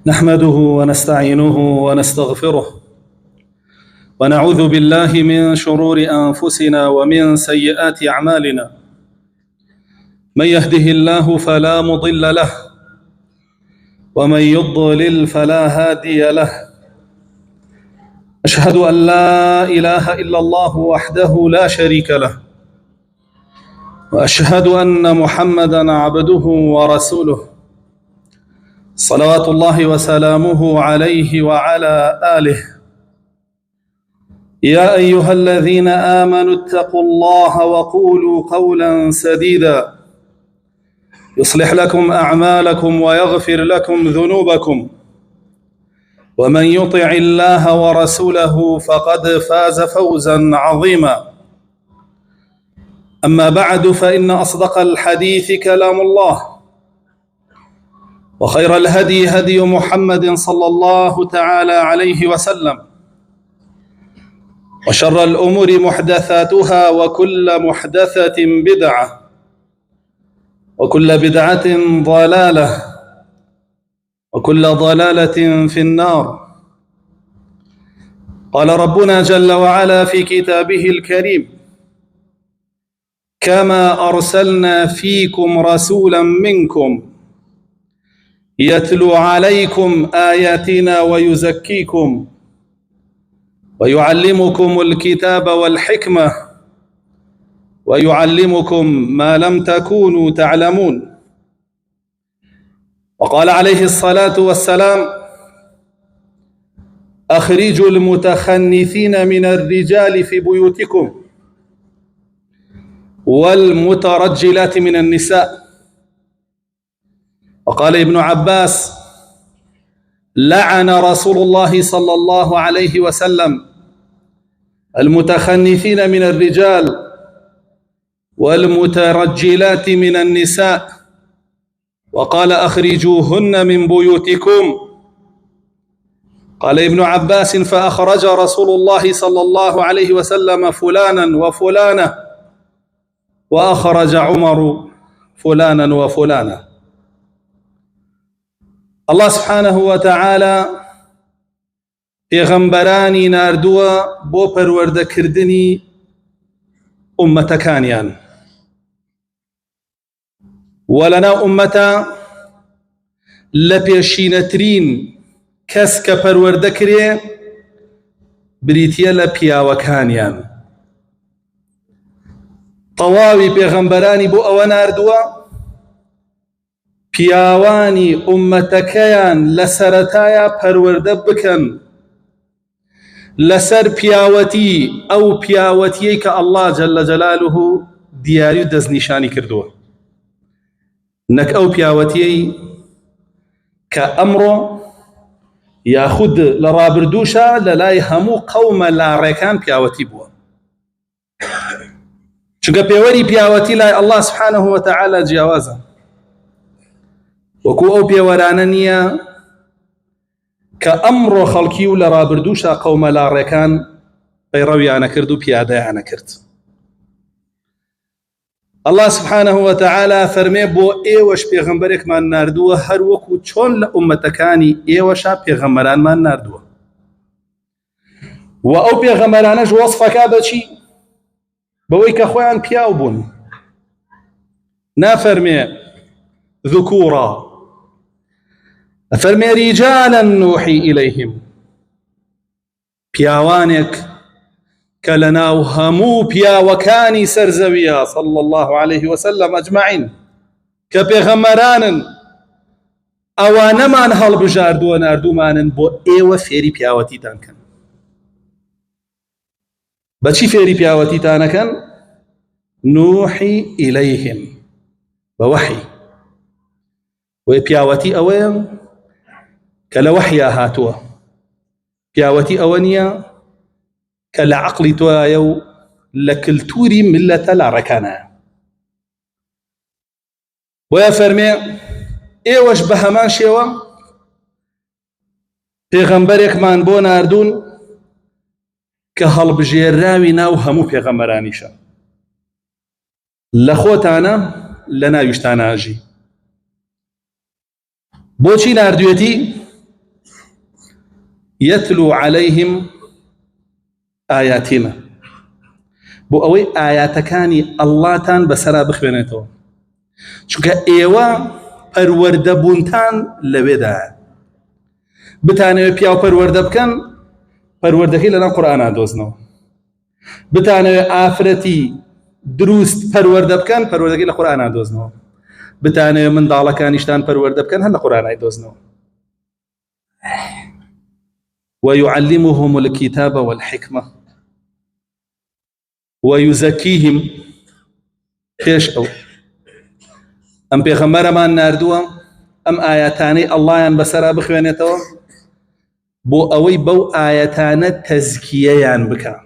نحمده ونستعينه ونستغفره ونعوذ بالله من شرور أنفسنا ومن سيئات أعمالنا. من يهده الله فلا مضل له ومن يضلل فلا هادي له. أشهد أن لا إله إلا الله وحده لا شريك له، وأشهد أن محمدًا عبده ورسوله، صلوات الله وسلامه عليه وعلى آله. يا أيها الذين آمنوا اتقوا الله وقولوا قولا سديدا يصلح لكم أعمالكم ويغفر لكم ذنوبكم، ومن يطع الله ورسوله فقد فاز فوزا عظيما. أما بعد، فإن أصدق الحديث كلام الله، وخير الهدي هدي محمد صلى الله تعالى عليه وسلم، وشر الأمور محدثاتها، وكل محدثة بدعة، وكل بدعة ضلالة، وكل ضلالة في النار. قال ربنا جل وعلا في كتابه الكريم: كما أرسلنا فيكم رسولا منكم يتلو عليكم آياتنا ويزكيكم ويعلمكم الكتاب والحكمة ويعلمكم ما لم تكونوا تعلمون. وقال عليه الصلاة والسلام: أخرجوا المتخنثين من الرجال في بيوتكم والمترجلات من النساء. وقال ابن عباس: لعن رسول الله صلى الله عليه وسلم المتخنثين من الرجال والمترجلات من النساء، وقال: أخرجوهن من بيوتكم. قال ابن عباس: فأخرج رسول الله صلى الله عليه وسلم فلانا وفلانة، وأخرج عمر فلانا وفلانة. الله سبحانه وتعالى پیغمبرانی ناردووە بۆ پەروەردەکردنی ئومەتەکانیان، وەلەناو ئومەتە لە پێشینەترین کەس کە پەروەردەکرێ بریتیە لە پیاوەکانیان. تەواوی پێغەمبەرانی بۆ ئەوە ناردووە پیاوانی ئومەتەکەیان لە سەرەتایە پەروەردە بکەن لەسەر پیاوەتی ئەو پیاوەتیەی کە ئەڵڵا جەلە جەلالوه دیاری و دەستنیشانی کردووە، نەک ئەو پیاوەتیەی کە ئەمڕۆ یاخود لە ڕابردووشە لە لای هەموو قەومە لاڕێکان پیاوەتی بووە. چونکە پێوەری پیاوەتی لای ئەڵڵا سبحانه وتعالى جیاوازە، وەکو ئەو پێوەرانە نییە کە ئەمڕۆ خەڵکی و لە ڕابردووشە قەومە لاڕێکان پەیڕەویانە کرد و پیادەیانە کرد. ئەڵڵا سبحانه وتعالى فەرمێ بۆ ئێوەش پێغەمبەرێکمان ناردووە هەر وەکو چۆن لە ئومەتەکانی ئێوەشە پێغەمبەرانمان ناردووە. و ئەو پێغەمبەرانەش وەسفەکە بەچی؟ بەوەی کە خۆیان پیاو بوون. نافەرمێ ذكورا، أفرمي رجالا نوحي إليهم، پیاوانێک کە لەناو هەموو پیاوەکانی سەرزەویە صلى الله عليه وسلم أجمعين کە پێغەمبەرانن، ئەوانەمان هەڵبژاردووە ناردوومانن بۆ ئێوە فێری پیاوەتیتان کەن. بەچی فێری پیاوەتیتانەکەن؟ نوحي إليهم، بوحي. وپیاوەتی ئەوەیە کە لە وەحیا هاتووە، پیاوەتی ئەوە نییە کە لە عەقڵی تۆیە و لە کلتوری ملەتە لاڕەکانایە. بۆیە فەرمێ ئێوەش بە هەمان شێوە پێغەمبەرێکمان بۆ ناردوون کە هەڵبژێراوی ناو هەموو پێغەمبەرانیشە، لە خۆتانە لە ناویشتانە ئاژی. بۆچی ناردوێتی؟ يتلو عليهم آياتنا بو أوي آياتكاني الله تان بسرا بخوينيتو چونك ايوا پرورده بونتان لبدا بتاني بياو پرورده بكن پرورده كي لنا قرآن دوزنو بتاني آفرتي دروست پرورده بكن پرورده كي لقرآن دوزنو بتاني من دالكانيشتان پرورده بكن هل قرآن دوزنو ويعلمهم الكتاب والحكمة ويزكيهم فيش أو أم بيغمر ما ناردوا أم آياتاني الله ين بسرا بخوانيتوا بو أوي بو آياتان تزكية ين بكا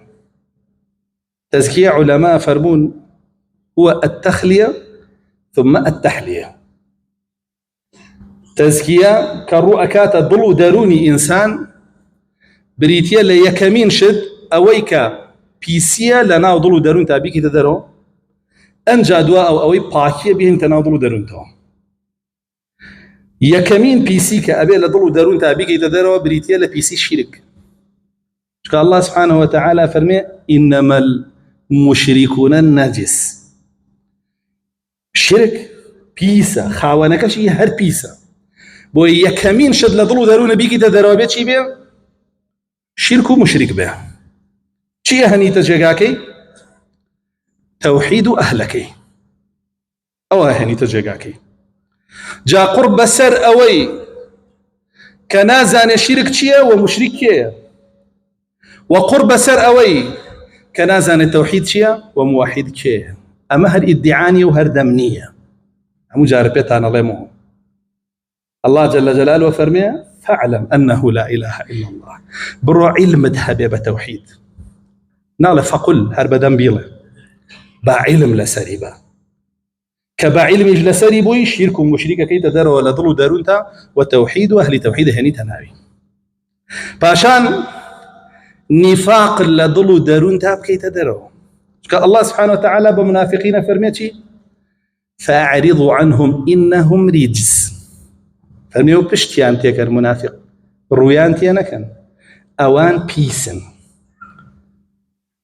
تزكية علماء فرمون هو التخلية ثم التحلية تزكية كالرؤكات ضلو داروني إنسان بريتيا ليكمين شد أويكا بيسيا لنا ضلو دارون تابيكي تدرو أنجا دواء أو أوي باكية بهم تناضلو دارون تو يكمين بيسيك أبي لضلو دارون تابيكي تدرو بريتيا لبيسي شرك قال الله سبحانه وتعالى فرمي إنما المشركون النجس شرك بيسا خاونك شي هر بيسا بو يكمين شد لضلو دارون بيكي تدرو بيت شي بيه شرك مشرك به شي هني تجاكي توحيد أهلكي أو هني تجاكي جا قرب سر أوي كنازان شرك شيا ومشرك كيا وقرب سر أوي كنازان التوحيد شيا وموحد كيا أما هر إدعانية وهر دمنية مجاربتان الله الله جل جلاله فرمي فاعلم أنه لا إله إلا الله برو علم ذهب بتوحيد نال فقل هرب دنبيله بعلم لسريبا كبعلم لسريبو شرك مشركة كي تدار ولا ضلوا دارونتا وتوحيد أهل توحيد هني تناوي باشان نفاق لضلوا دارونتا كي تداروا الله سبحانه وتعالى بمنافقين فرميتي فأعرضوا عنهم إنهم رجس فرميو بشتيان تيكر منافق رويان تيانكن أوان بيسن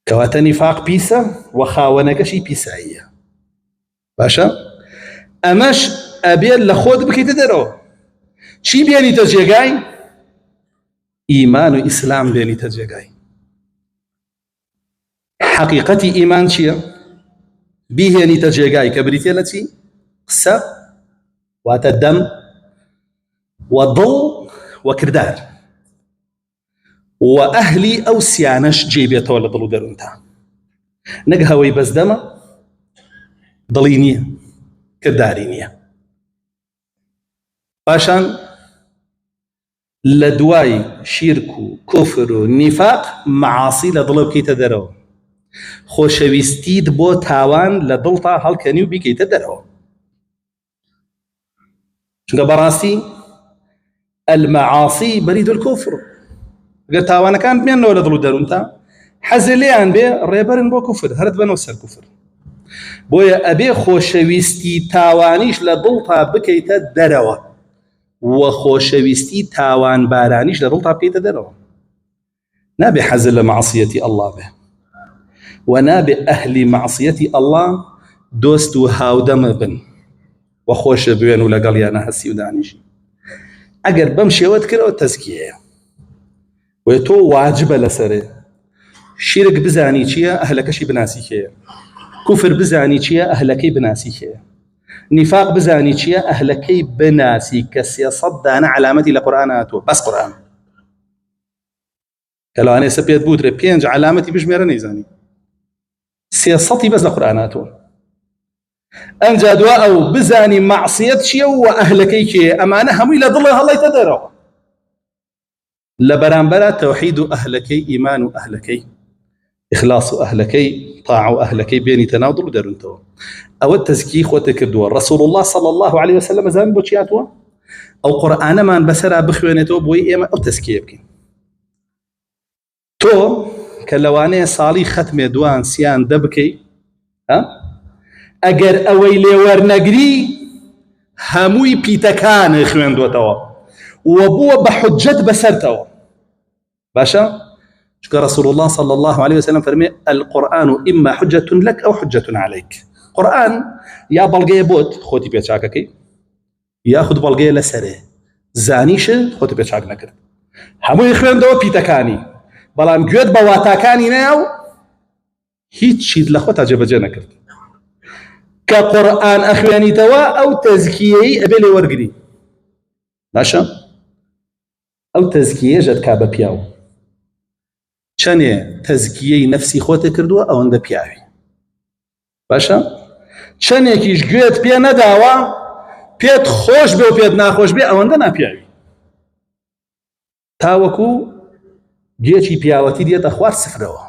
كواتا نفاق بيسا وخاونكشي بيساية باشا أماش أبيان لخود بكي تدرو شي بياني تجيغاي إيمان وإسلام بياني تجيغاي حقيقة إيمان شيا بيهاني تجيغاي كبريتي التي قسا واتدم وضل وكردار وأهلي أو سيانش جيبيته ولا ضلو درونتا نقهوي بس دما ضلينية كردارينية باشان لدواي شركو كفر نفاق معاصي لضلو كي تدرو خوشويستيد بو تاوان لضلطا هل كانيو بي كي تدرو شنك براسي المعاصي بريد الكفر قلت وانا كان بيننا ولا ضلوا دارونتا حزليان بي ريبرن بو كفر هرد بنوسر كفر بويا ابي خوشويستي تاوانيش لضلطا بكيتا دروا وخوشويستي تاوان بارانيش لضلطا بكيتا دروا نابي حزل معصية الله به ونابي أهل معصية الله دوست وهاودم بن وخوش بوين ولا قال يا انا هسي ودانيش اگر بمشي وذكر التزكيه ويتو واجب لسره شرك بزاني شيا اهلك شي بناسيكيه كفر بزاني شيا اهلك بناسيكيه نفاق بزاني شيا اهلك بناسيك صدنا علامتي لقراناته بس قران قالوا انا سبيت بوتري بينج علامتي بجميره نيزاني سياستي بس لقراناته أنجا دواء أو بزاني معصية شيء وأهلكيك أمانة هم إلى ظلها الله يتدروا لبرانبرا توحيد أهلكي إيمان أهلكي إخلاص أهلكي طاعة أهلكي بين تناضل درنتو أو التزكي خوتك دوا رسول الله صلى الله عليه وسلم زمان بوشياتوا أو قرآن ما بسرع بخوانتو بوي إما أو تزكي يبكي تو كلواني صالي ختم دوان سيان دبكي ها اگر اوی لورنگری هموی پیتکان خوێندوتەوە و بووە بە حجەت بەسەرتەوە باشا رسول الله صلى الله عليه وسلم فرمي القرآن إما حجة لك أو حجة عليك. قرآن يا بلغي بوت خوتي بيتشاككي ياخذ بلغي لسره زانيش خوتي بيتشاك نكر همو يخوين دو بيتكاني بلام جود بواتاكاني ناو هيت شيد لخوتا جبجة نكر كقرآن أخواني توا أو تزكية أبيلي ورقدي باشا أو تزكية جد كابا بياو چنێ تەزکیەی نەفسی خۆتە کردووە ئەوەندە پیاوی باشە چەندێکیش گوێت پێ نەداوە پێت خۆش بێ و پێت ناخۆش بێ ئەوەندە ناپیاوی تاوەکو گێکی پیاوەتی دێتە خوار سفرەوە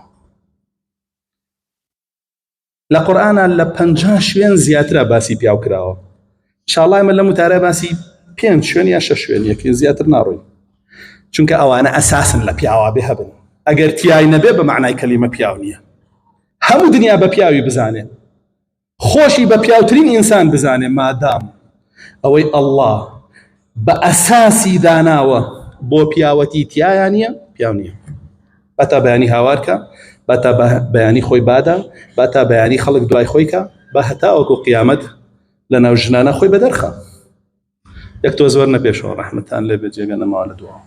لە قورئانە لە 50 شوێن زیاترە باسی پیاو کراوە انشاءالله ئێمە لە متارە باسی 5 شوێن یا 6 شوێن یەکێ زیاتر ناڕۆین چونکە ئەوانە ئەساسن لە پیاوە بێ هەبن ئەگەر تیای نەبێ بە معنای کەلیمە پیاو نییە هەموو دنیا بە پیاوی بزانێ خۆشی بە پیاوترین ئینسان بزانێ مادام ئەوەی ئەڵڵا بە ئەساسی داناوە بۆ پیاوەتی تیایان نییە پیاو نییە بەتا بەیانی هاوارکە بەتا بەیانی خۆی بادا بەتا بەیانی خەڵک دوای خۆیکە بە هەتا وەکو قیامەت لە ناو ژنانە خۆی بەدەرخە یەک تۆ زۆر نەپێشەوە ڕەحمەتان لێ بێ جێگە نەماوە لە دووە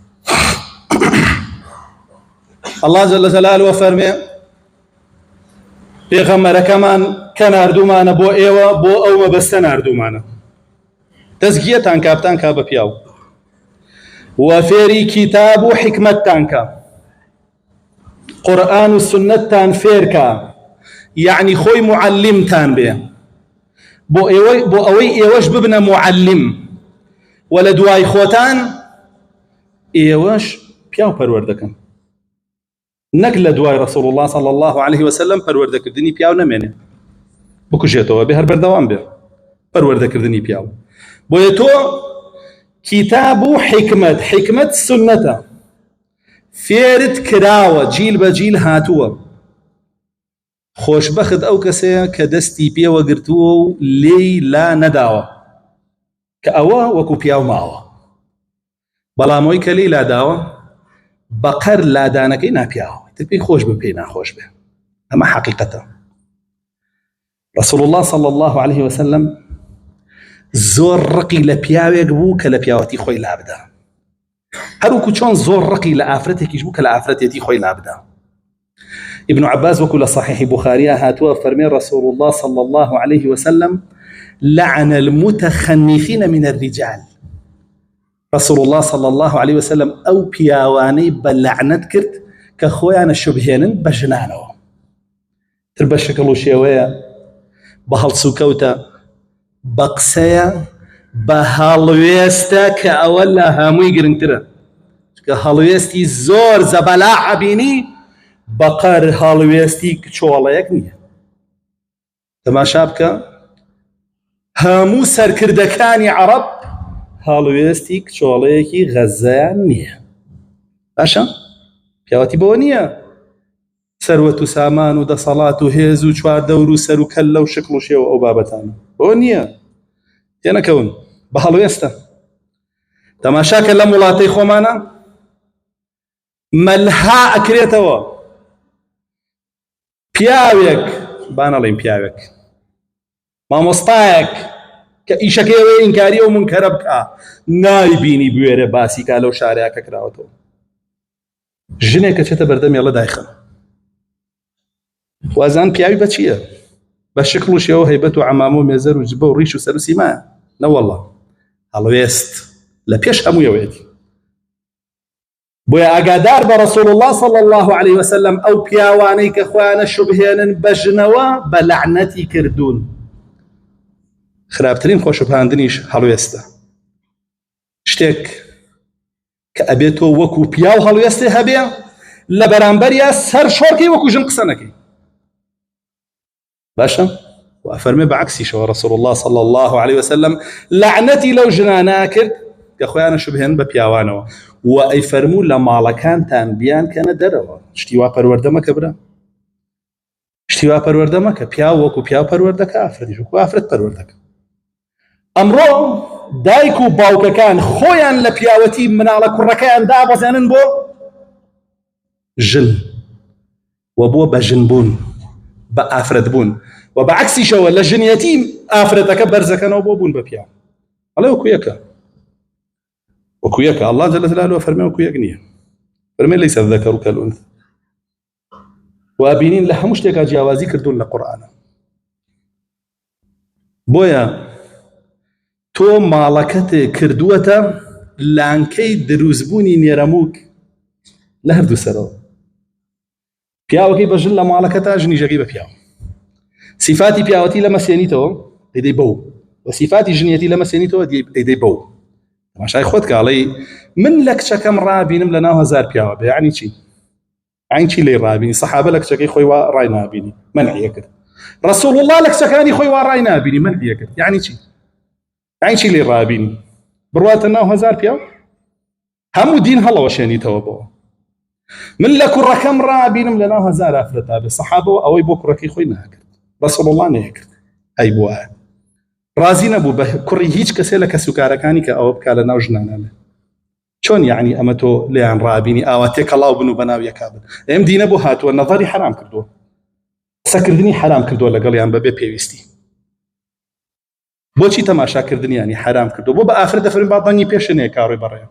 الله جل جلاله فرمي پیغمبر كمان كان اردومانه بو ايوه بو او مبستن اردومانه تزكيه كابتن كاب بياو وفيري كتاب وحكمه تانكا قران والسنه تان فيركا يعني خوي معلم تان به بو اوي ايوش ببنا معلم ولا دواي خوتان ايوش بياو پروردكن نقل دواي رسول الله صلى الله عليه وسلم پروردكردني پیاو نمێنێ بکوژێتەوە بێ هەر بەردەوام بێ پەروەردەکردنی پیاو بۆیە تۆ کتاب و حکمت سنەتە فێرت کراوە جیل بە جیل هاتووە خۆشبەخت ئەو کەسەیە کە دەستی پێوە گرتووە و لێی لا نەداوە کە ئەوە وەکو پیاو ماوە بەڵام ئەوەی کە لێی لاداوە بەقەر لادانەکەی ناپیاوە پێی خۆش بە پێی ناخۆش بێ ئەمە حەقیقەتە رسول الله صلى الله عليه وسلم زۆر ڕقی لە پیاوێک بوو کە لە پیاوەتی خۆی لابدا هەروکو چۆن زۆر ڕقی لە ئافرەتێکیش بوو کە لە ئافرەتێتی خۆی لابدا ابن عباس وكل صحيح بخاري هاتوا فرمي رسول الله صلى الله عليه وسلم لعن المتخنثين من الرجال رسول الله صلى الله عليه وسلم او بياواني بلعنت كرت كخويانا شبهينن بجنانو تربشكلو شيويا بهالسوكوتا بقسيا بهالويستا كأولا هموي قرنترا كهالويستي زور زبلاء عبيني بقر هالويستي كشوالا يكني تماشا بك همو سركردكاني عرب هالويستي كشوالا يكي غزيان نيه باشا پیاوەتی بۆ نییە سەروەت و سامان و دەسەڵات و هێز و چواردەور و سەر و کەللە و شکڵ و شێوە ئەو بابەتانە بۆ نییە تێنەکەون بە هەڵوێستە تەماشاکە لەم وڵاتەی خۆمانە مەلها ئەکرێتەوە پیاوێک با نەڵێین پیاوێک مامۆستایەک کە ئیشەکەی ئینکاری و منکەرە بکە نایبینی بوێرە باسی کا لەو شارەیەکە کراوەتەوە ژنێکە چێتە بەردەم ێڵە دایخە وازان پیاوی بە چییە بە شکڵ و شێوە هەیبەت و عەمامە و مێزەر و جبە و ڕیش و سەر و سیمایە نەوەڵڵا هەڵوێست لە پێش هەموویەوەیەتی بۆیە ئاگادار بە رەسوڵ الله صلی الله عليه وسلم ئەو پیاوانەی کە خۆیانە شوبهێنن بە ژنەوە بە لەعنەتی کردوون خراپترین خۆشەپاندنیش هەڵوێستە شتێک کە ئەبێتۆ وەکو پیاو هەڵوێستێ هەبێ لە بەرامبەریە سەر شۆڕکەی وەکو ژن قسە نەکەی باشە وەفەرمێ بەعەکسیشەوە رەسوڵ الله صلی الله عليه وسلم لەعنەتی لەو ژنانە کرد کە خۆیانە شوبهێنن بە پیاوانەوە و ئەی فەرموو لە ماڵەکانتان بیان کەنە دەرەوە شتی وا پەروەردە مەکە برا شتی وا پەروەردە مەکە پیاو وەکو پیاو پەروەردەکە ئافرەتیش وەکو ئافرەت پەروەردەکە ئەمڕۆ دایک و باوکەکان خۆیان لە پیاوەتی مناڵە کوڕەکەیان دابەزێنن بۆ ژن و بۆ بە ژنبوون بە ئافرەتبوون و بەعکسیشەوە لە ژنیەتی ئافرەتەکە بەرزەکەنەوە بۆ بوون بە پیاو. ئەڵێ وەکو یەکە الله جل جلاله فەرمێ وەکو یەک نییە، فەرمێ لەیسە الذەکەڕ کەلئونثى. و بینین لە هەموو شتێکا جیاوازی کردوون لە قورئانە. بۆیە تۆ ماڵەکەت کردووەتە لانکەی دروستبوونی نێرەمووک لە هەردوو سەرەوە. پیاوەکەی بە ژن لە ماڵەکەتا، ژنیژەکەی بە پیاو. صفاتی پیاوەتی لەمە سێنیتەوە دەیدەی بەو، و صفاتی ژنیەتی لەمە سێنیتەوە دەیدەی بەو. تەماشای خۆت کاڵەی من لە کچەکەم ڕابینم لە ناو هەزار پیاوە بێ، یعنی چی؟ یعنی چی لێی ڕابینی؟ سەحابە لە کچەکەی خۆی وا ڕای نابینی، منعیە کرد. ڕەسوڵ الله لە کچەکانی خۆی وا ڕای نابینی، منعیە کرد. یعنی چی؟ یعنی چی لێی ڕابینی؟ بڕواتە ناو هەزار پیاو هەموو دین هەڵەوە شێنیتەوە بەوە. من لە کوڕەکەم ڕابینم لە ناو هەزار ئافرەتا بێ، سەحابەوە ئەوەی بۆ کوڕەکەی خۆی ناکرد، ڕەسوڵ الله نەیەکرد. ئەی بۆ ئایە ڕازی نەبوو بە کوڕی هیچ کەسێ لە کەسوکارەکانی کە ئەوە بکا لە ناو ژنانە. چۆن یعنی ئەمە تۆ لێیان ڕابینی ئاوا تێکەڵاو بن و بەناو یەکا بن؟ ئێم دینە بۆ هاتووە نەڤەری حرام کردووە، قسەکردنی حرام کردووە لەگەڵیان بەبێ پێویستی. بۆچی تەماشاکردنیانی حرام کردووە؟ بۆ بە ئافرەت دەفەرمێن با بەنگی پێشێنێ کاڕۆی بەڕێ.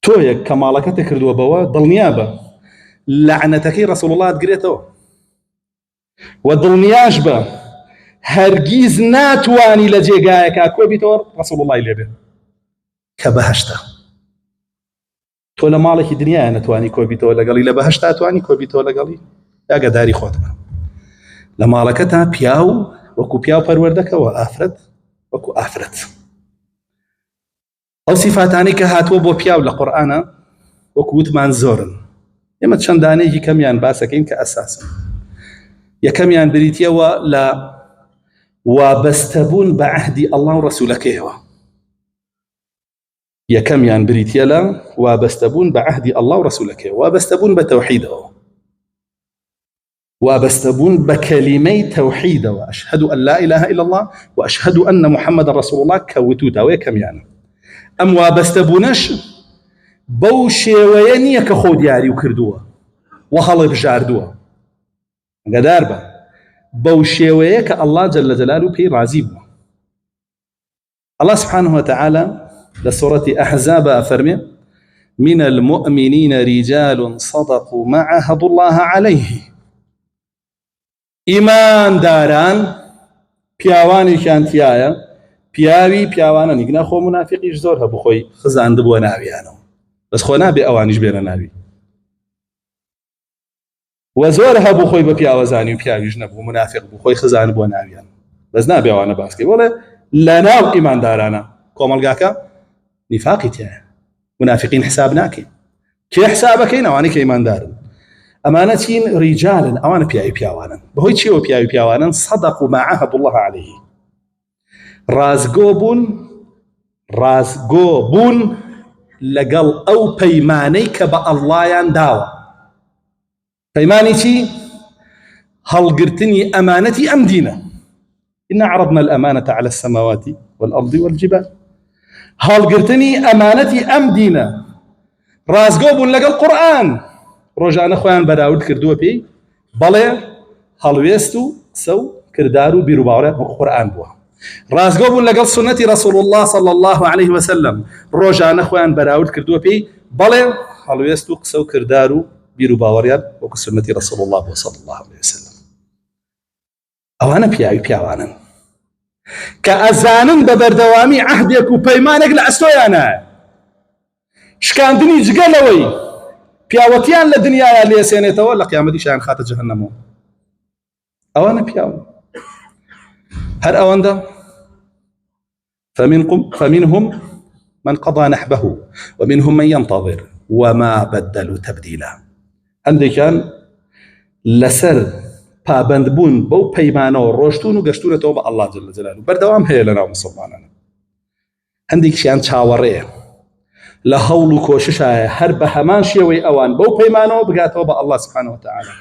تۆیەک کە ماڵەکەتە کردووە بەوە دڵنیا بە لعنەتەکەی ڕەسوڵ الله دگرێتەوە، و دڵنیاش بە هەرگیز ناتوانی لە جێگایەکە کۆبیتەوە ڕەسوڵ اللهی لێبێ کە بەهەشتە. تۆ لە ماڵێکی دنیایە نەتوانی کۆبیتەوە لەگەڵی، لە بەهەشتا توانی کۆبیتەوە لەگەڵی؟ ئاگاداری خۆت بە. لە ماڵەکەتا پیاو وەکو پیاو پەروەردەکەوە، ئافرەت وەکو ئافرەت. ئەو سیفاتانی کە هاتووە بۆ پیاو لە قورئانە وەکو وتمان زۆرن، ئێمە چەندانەیەکی کەمیان باسەکەین کە ئەساسن. یەکەمیان بریتیەوە لە وابەستەبوون بە عەهدی ئەڵڵا و ڕەسوولەکەیەوە. یەکەمیان بریتیە لە وابەستەبوون بە عەهدی ئەڵڵا و ڕەسوولەکەیەوە، وابەستەبوون بە تەوحیدەوە، وابەستەبوون بە کەلیمەی تەوحیدەوە، ئەشهەدو ئەن لا ئیلاهە ئیلا الله و ئەشهەدو ئەنە محەممەدە ڕەسوڵ الله کە وتوتەوە یەکەمیانە. ئەم وابەستەبوونەش بەو شێوەیە نییە کە خۆ دیاری و کردووە و هەڵێ بژاردووە، گەدار بە بەو شێوەیە کە ئەڵڵا جەل جەلاله پێی ڕازی بووە. الله سبحانه وتعالى لسورة أحزاب أفرمي من المؤمنين رجال صدقوا ما عاهدوا الله عليه. إيمان داران پیاوانی کانتیایە، پیاوی پیاوانە نیگنا خۆ منافقیش زۆر هەبوو خۆی خزاندبووە ناویانەوە، بەس خۆ نابێ ئەوانیش بێنە ناوی، و زۆر هەبوو خۆی بە پیاوەزانی و پیاویش نەبوو، منافق بوو خۆی خزان بووە ناویان، بەس نابێ ئەوانە باسکەی. بۆڵێ لە ناو ئیماندارانە کۆمەلگاکە نیفاقی تایە، منافقین حساب ناکەین. کێ حسابەکەین؟ ئەوانەی کە ئیماندارن. ئەمانە چین؟ ریجالن، ئەوانە پیاوی پیاوانن. بەهۆی چیەوە پیاوی پیاوانن؟ صدقوا ما عاهدوا الله عليه. ڕازگۆ بوون لەگەڵ ئەو پەیمانەی کە بە ئەڵڵایان داوە. پەیمانی چی؟ هەڵگرتنی ئەمانەتی ئەم دینە. إنا عرضنا الأمانة على السماوات والأرض والجبال. هەڵگرتنی ئەمانەتی ئەم دینە. ڕازگۆ بوون لەگەڵ قورئان، ڕۆژانە خۆیان بەراورد کردووە پێی، بەڵێ هەڵوێست و قسە و کردار و بیر و باوەڕیان وەکو قورئان بووە. ڕازگۆ بوون لەگەڵ سنەتی ڕەسوڵ الله صلی الله عليه وسلم، ڕۆژانە خۆیان بەراورد کردووە پێی، بەڵێ هەڵوێست و قسە و کردار و بیر و باوەڕیان وەکو سنەتی ڕەسوڵ الله صلی الله عليه وسلم. ئەوانە پیاوی پیاوانن کە ئەزانن بە بەردەوامی عەهدێک و پەیمانێک لە ئەستۆیانە. شکاندنی جگەلەوەی پیاوەتیان لە دنیایە لێسێنێتەوە، لە قیامەتیشیان خاتە جەهەنەمەوە. ئەوانە پیاون. هەر ئەوەندە فمنهم من قضى نحبه ومنهم من ينتظر وما بدلوا تبديلا. هەندێکیان لەسەر پابەندبوون بەو پەیمانەوە ڕۆشتون و گەشتونەتەوە بە ئەڵڵا جەل جەلاله، بەردەوام هەیە لەناو موسڵمانانە. هەندێکیان چاوەڕێیە، لە هەوڵ و کۆششایە هەر بە هەمان شێوەی ئەوان بەو پەیمانەوە بگاتەوە بە ئەڵڵا سبحانه وتعالى.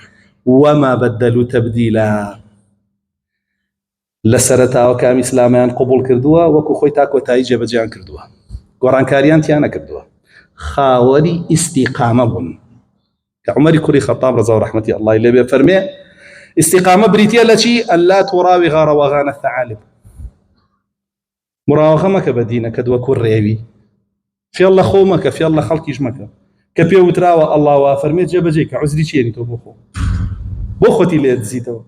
وما بدلوا تبديلا. لە سەرەتاوە کامی ئیسلامیان قبول کردووە، وەکو خۆی تا کۆتایی جێبەجێیان کردووە، گۆڕانکاریان تیان نەکردووە، خاوري استقامة بون كعمر كوري خطاب رضا ورحمة الله إليه بفرمي استقامة بريتيا لشي ألا تراوغ روغان الثعالب مراوغة مك بدينك دو كوريوي في الله خومك في الله خلقيش مك كبيو وتراوى الله وفرمي جبجيك عزري شيني تو بوخوتي اللي تزيدو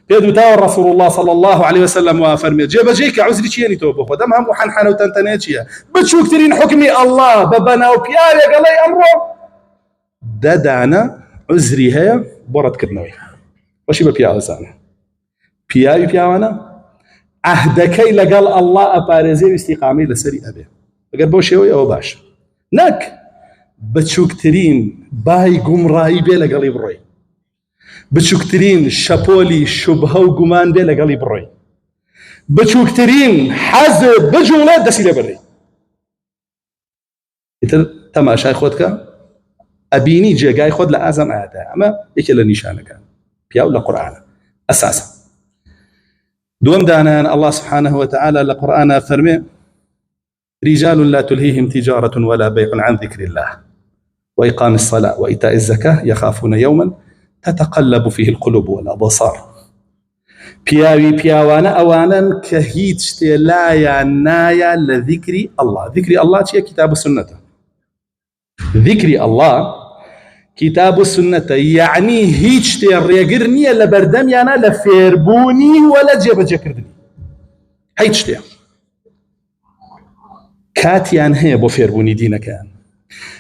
بيدو تاور رسول الله صلى الله عليه وسلم وفرمي جبجيك عزري شيني تو بوخو دمهم وحنحنو تنتنيتشيا بتشو كترين حكمي الله ببنا وبيالي قال لي أمره دانا عزري هي برد كدنوي وشي ببياو زانا بياوانا عهدكي لقال الله أبارزي واستقامي لسري أبي أقول بوشيوي أو باش ناك بتشوكترين باي قمراي بي لقالي بروي بتشوكترين شابولي شبهة وقمان بي لقالي بروي بتشوكترين حزب بجولة دسي لبري تماشاي خودك أبيني جاي خود لأزم آتا أما إيش اللي نشانك بياو لقرآن أساسا دوم دانا الله سبحانه وتعالى لقرآن فرمي رجال لا تلهيهم تجارة ولا بيع عن ذكر الله وإقام الصلاة وإيتاء الزكاة يخافون يوما تتقلب فيه القلوب والأبصار بياوانا أوانا كهيت لا يا نايا لذكر الله ذكر الله شيء كتاب السنة ذكر الله كتاب السنة يعني هيج تيريقرني لبردم يانا لفيربوني ولا جيب جكردني هيج تير كاتيان هي بو فيربوني دينا كان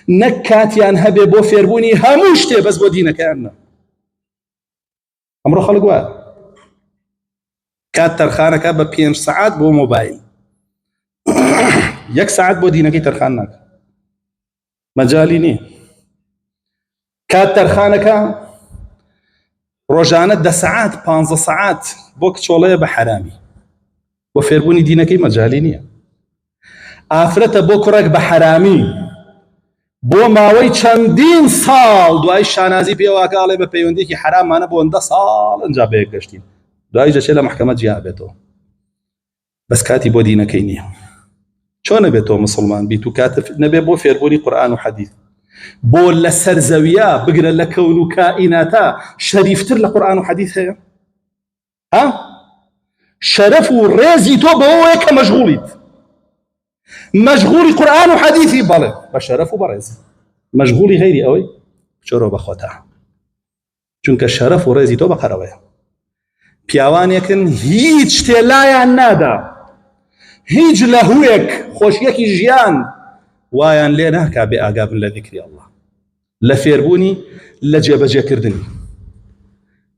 نك كاتيان هبي بو فيربوني هموش تي بس بو دينا كان امرو خلق وا كات ترخانك ب 5 ساعات بو موبايل يك ساعات بو دينا كي ترخانك مجاليني كات ترخانك روجانه 10 ساعات 15 ساعات بوك شوليه بحرامي وفيربوني دينا كي مجاليني ئافرەتە بۆ کوڕێک بە حرامی بۆ ماوەی چەندین ساڵ دوای شانازی پێواکاڵێ بە پەیوەندیەکی حرامانە بۆ 10 ساڵ ئەنجا بەیەک گەشتین دوای دەچێت لە محکەمە جیا بێتەوە بەس کاتی بۆ دینەکەی نییە چۆن نەبێتەوە مسلمان بیت و کاتە نەبێ بۆ فێربوونی قورئان و حەدیث بۆ لە سەرزەویە بگرە لە کەون و کائیناتە شەریفتر لە قورئان و حەدیث هەیە شەرەف و ڕێزی تۆ بەوەیە کە مەشغوڵیت مشغولي قرآن وحديثي بله بشرف وبرز مشغولي غيري أوي شرو بخوتها چونك الشرف ورزي تو بقروية بيوان يكن هيج تلايا نادا هيج لهويك خوشيكي جيان وايان لينا كابي آقاب لذكري الله لفيربوني لجيبجي كردني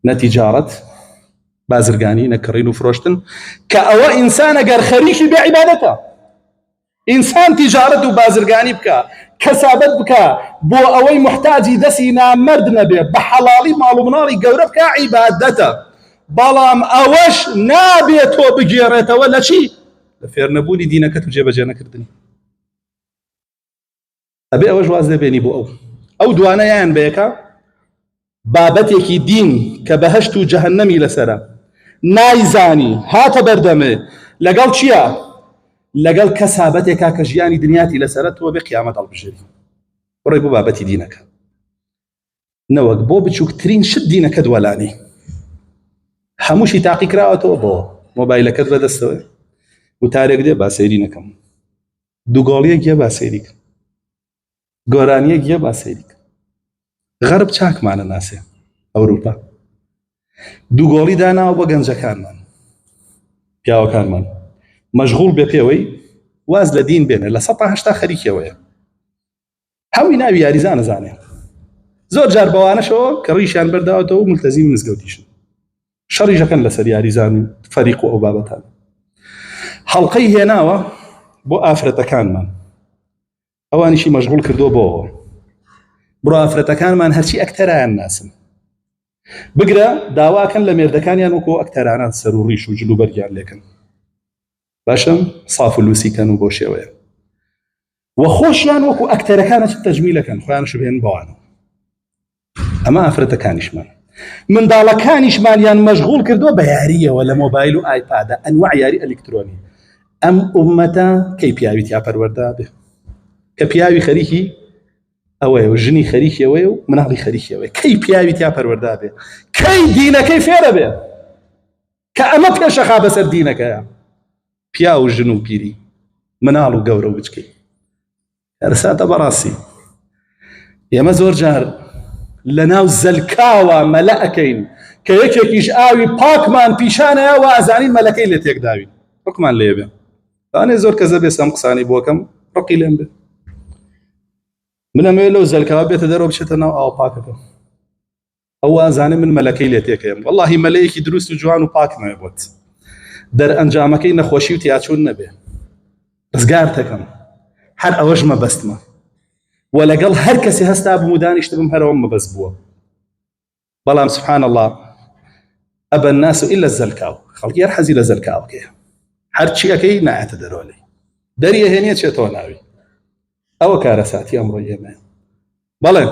نتجارة بازرقاني نكرين وفروشتن كأوا إنسان قر خريكي بعبادته إنسان تجارة وبازرقاني بكا كسابت بكا بو أوي محتاجي دسينا مرد نبي بحلالي مالو مناري قورب كا عبادته بلام أوش نابيتو بجيرته ولا شي لفير نبوني دينك تجيب جانا كردني أبي أوش واز بيني بو أو دوانا يان بيكا بابتك دين كبهشت جهنمي لسرا نايزاني هات بردمي لقال شيا لقال كسابتك كجياني دنياتي لسرت وبقيامة البشري وريبو بابتي دينك نوك بو بتشوك ترين شد دينك دولاني هموشي تاقي كراوتو بو موبايلك بدستوي وتاريك دي باسيرينكم دوغوليك يا باسيريك غورانيك يا باسيريك غرب چاك معنا ناسه اوروبا دوغولي دانا وبغنجا كانمان بياو كانمان مشغول بپێوەی واز لە دین بێنێ لە 1970 خەریکەوەیە هەمووی ناوی یاریزانە زانێ زۆر جار بەوانەشەوە کە ڕیشیان بەرداوەتەوە و ملتەزیم مزگەوتیشن شەڕیژەکەن لەسەر یاریزان فەریق و ئەو بابەتان هەڵقەی هێناوە بۆ ئافرەتەکانمان ئەوانیشی مەشغول کردووە بۆەوە بڕۆ ئافرەتەکانمان هەرچی ئەکتەرایان ناسن بگرە داواکەن لە مێردەکانیان وەکو ئەکتەرانان سەر و ڕیش و جلوبەرگیان لێکن باشم صاف اللوسي كانوا بوشيوية وخوشيان وكو أكتر كانت التجميلة كان خوان شبهن بوانا أما أفرت كانش من دالا كانش يعني مشغول كردو بيارية ولا موبايل وآيباد أنواع ياري إلكتروني أم أمتا كي بياوي تيابر وردا به كبياوي خريكي ئەوەیە و ژنی خەریکیەوەی و مناڵی خەریکیەوەی کەی پیاوی تیا پەروەردا بێ کەی دینەکەی فێرە بێ کە ئەمە پێشەخا بەسەر دینەکەیە پیا و ژن و پیری مناڵ و گەورە و بچکەی ئەرساتە بەڕاستی ئێمە زۆر جار لە ناو زەلکاوە مەلە ئەکەین کە یەکێکیش ئاوی پاکمان پیشانەیە و ئازانین مەلەکەی لێ تێکداوین ڕقمان لێ بێ ئەوانێ زۆر کەسە بێ سەم قسانی بۆکەم ڕقی لێم بێ من ئەمەوێت لەو زەلکاوە بێتە دەرەوە بچێتە ناو ئاو پاکەکە ئەو ئازانێ من مەلەکەی لێ تێکەیم وەڵڵاهی مەلەیەکی دروست و جوان و پاک نایە بۆت دەرئەنجامەکەی نەخۆشی و تیاچوون نەبێ ڕزگار تەکەم هەر ئەوەش مەبەستمە و لەگەڵ هەر کەسێ هەستا بووم و دانیشت بم هەرەوە مەبەست بووە بەڵام سبحان الله ئەبە الناس إلا الزەلکاو خەڵکی هەر حەزی لە زەلکاوەکەیە هەرچی ئەەکەی نایەتە دەرەوە لێی دەریەهێنێت چێتەوە ناوی ئەوە کارەساتی ئەمڕۆی ئێمە بەڵێ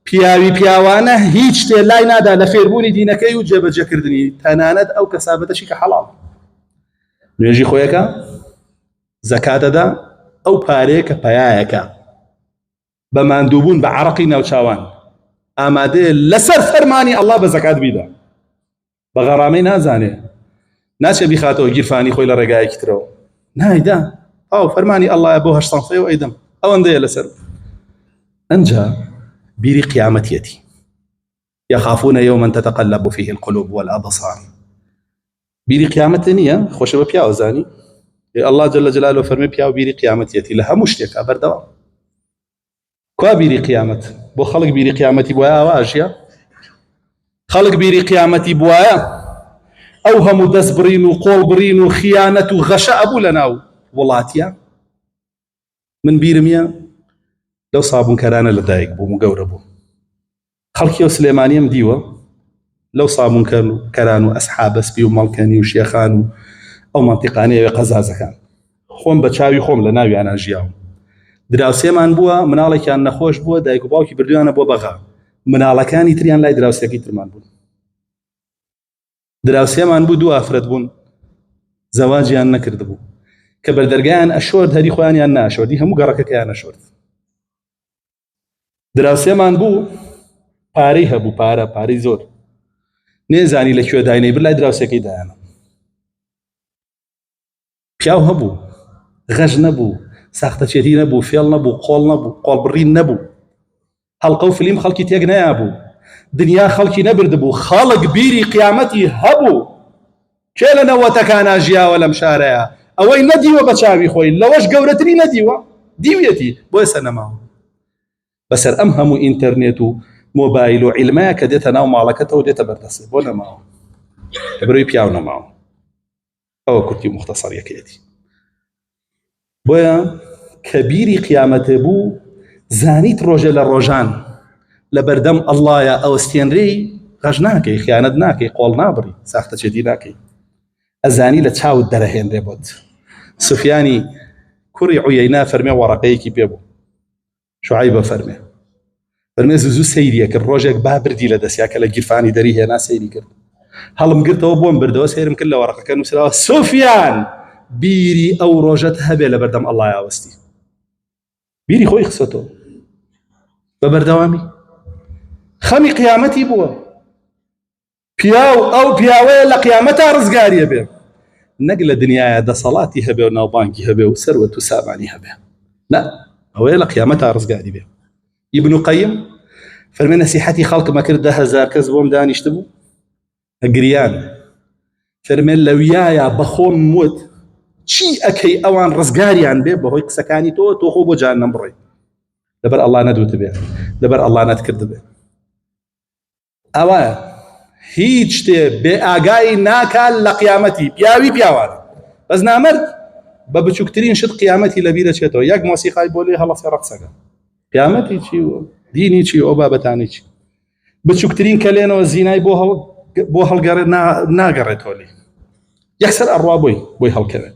پیاوی پیاوانە هیچ شتێ لای نادا لە فێربوونی دینەکەی و جێبەجێکردنی تەنانەت ئەو کەسابەتەشی کە حەڵاڵ نوێژی خۆیەکە زەکات دەدا ئەو پارەیە کە پەیایەکە بە ماندووبوون بە عەرەقی ناوچاوان ئامادەیە لەسەر فەرمانی ئەڵڵا بە زەکات بیدا بە غەڕامەی نازانێ ناچێ بیخاتەوە گیرفانی خۆی لە ڕێگایەکی ترەوە نایدا ئەو فەرمانی ئەڵڵایە بۆ 800 و ئەیدەم ئەوەندەیە لەسەر ئەنجا بیری قیامەتیەتی يخافون يوما تتقلب فيه القلوب والأبصار بیری قیامەت نییە خۆشە بە پیاوە زانی الله جل جلاله فەرمێ پیاو بیری قیامەتیەتی لە هەموو شتێکا بەردەوام کوا بیری قیامەت بۆ خەڵک بیری قیامەتی بووە ئاواژە خەڵک بیری قیامەتی بووایە ئەو هەموو دەست بڕین و قۆڵ بڕین و خیانەت و غەشە ئەبوو لە ناو وڵاتیە من بیرمیە لەو سابوونکەرانە لەدایک بووم و گەورە بووم خەڵکی و سلێمانیم دیوە لەو سابوونکەران و ئەسحاب ئەسپی و مەڵکەنی و شێخان و ئەو مەنتیقانەیە قەزازەکان خۆم بە چاوی خۆم لە ناویانە ژیاوم دراوسێمان بووە مناڵێکیان نەخۆش بووە دایک و باوکی بردویانە بۆ بەغا مناڵەکانی تریان لای دراوسێکی ترمان بوون دراوسێمان بوو دوو ئافرەت بوون زەواجیان نەکرد بوو کە بەردەرگایان ئەشۆرد هەری خۆیانیان ناشۆردی هەموو گەڕەکەکەیان ئەشۆرد دراوسێمان بوو پارەی هەبوو پارەی زۆر نێزانی لەکوێ داینەی بر لای دراوسێکەی دایانە پیاو هەبوو غەژ نەبوو ساختەچێتی نەبوو فێڵ نەبوو قۆڵ نەبوو قۆڵبڕین نەبوو هەڵقە و فلیم خەڵکی تێک نەیابوو دنیا خەڵکی نەبردبوو خەڵک بیری قیامەتی هەبوو کێ لە نەوەتەکانە ژیاوە لەم شارەیە ئەوەی نەدیوە بە چاوی خۆی لەوەش گەورەتری نەدیوە دیوێتی بۆیە سەر نەماوە بەسەر ئەم هەموو ئینتەرنێت و مۆبایل و عیلمەیە کە دێتە ناو ماڵەکەتەوە دێتە بەردەست بۆ نەماوە بەبرۆی پیاو نەماوە ئەوە کورتی مختصەریەکەیەتی بۆیە کە بیری قیامەتە بوو زانیت ڕۆژە لە ڕۆژان لە بەردەم ئەڵڵایە ئەوەستێنرێی غەژ ناکەی خیانەت ناکەی قۆڵ نابڕی ساختەچێتی ناکەی ئەزانی لە چاوت دەرەهێنرێ بۆت سوفیانی کوڕی عویەینا فەرمێ وەڕەقەیەکی پێ بوو شوعەیبە فەرمێ زوو سەیریە کرد ڕۆژێک با بردی لە دەستیا کە لە گیرفانی دەری هێنا سەیری کرد هەڵم گرتەوە بۆم بردەوە سەیرم کرد لە وەڕەقەکە نووسراوە سوفیان بیری ئەو ڕۆژەت هەبێ لە بەردەم ئەڵڵای ئاوەستی بیری خۆی خستۆ بە بەردەوامی خەمی قیامەتی بووە پیاو ئەو پیاوەیە لە قیامەتا ڕزگاریە بێ نەک لە دنیاە دەسەڵاتی هەبێ و ناوبانکی هەبێ و سەروەت و سامانی هەبێ لا ئەوەیە لە قیامەتا ڕزگاری بێ ابن قەیم فەرمێ نەسیحەتی خەڵکمە کرد 10,000 کەس بۆم دانیشت بوو ئەگریان فەرمێ لەویایە بەخۆم وت چی ئەکەی ئەوان ڕزگاریان بێ بەهۆی قسەکانی تۆ خۆ بۆ جانەم بڕۆی لەبەر ئەڵڵا نەدوت بێ لەبەر ئەڵڵا نەتکرد بێ ئەوە هیچ شتێ بێ ئاگای ناکات لە قیامەتی پیاوی پیاوانە بەس نامەرد بە بچووکترین شت قیامەتی لەبیرە چێتەوە یەک مۆسیقای بۆ لێ هەڵەسێ ڕەقسەکە قیامەتی چی دینی چی ئەو بابەتانی چی بچووکترین کەلێنەوە زینای بۆ هەڵگەڕێت ناگەڕێتەوە لێ یەکسەر ئەڕوا بۆی هەڵکەوێت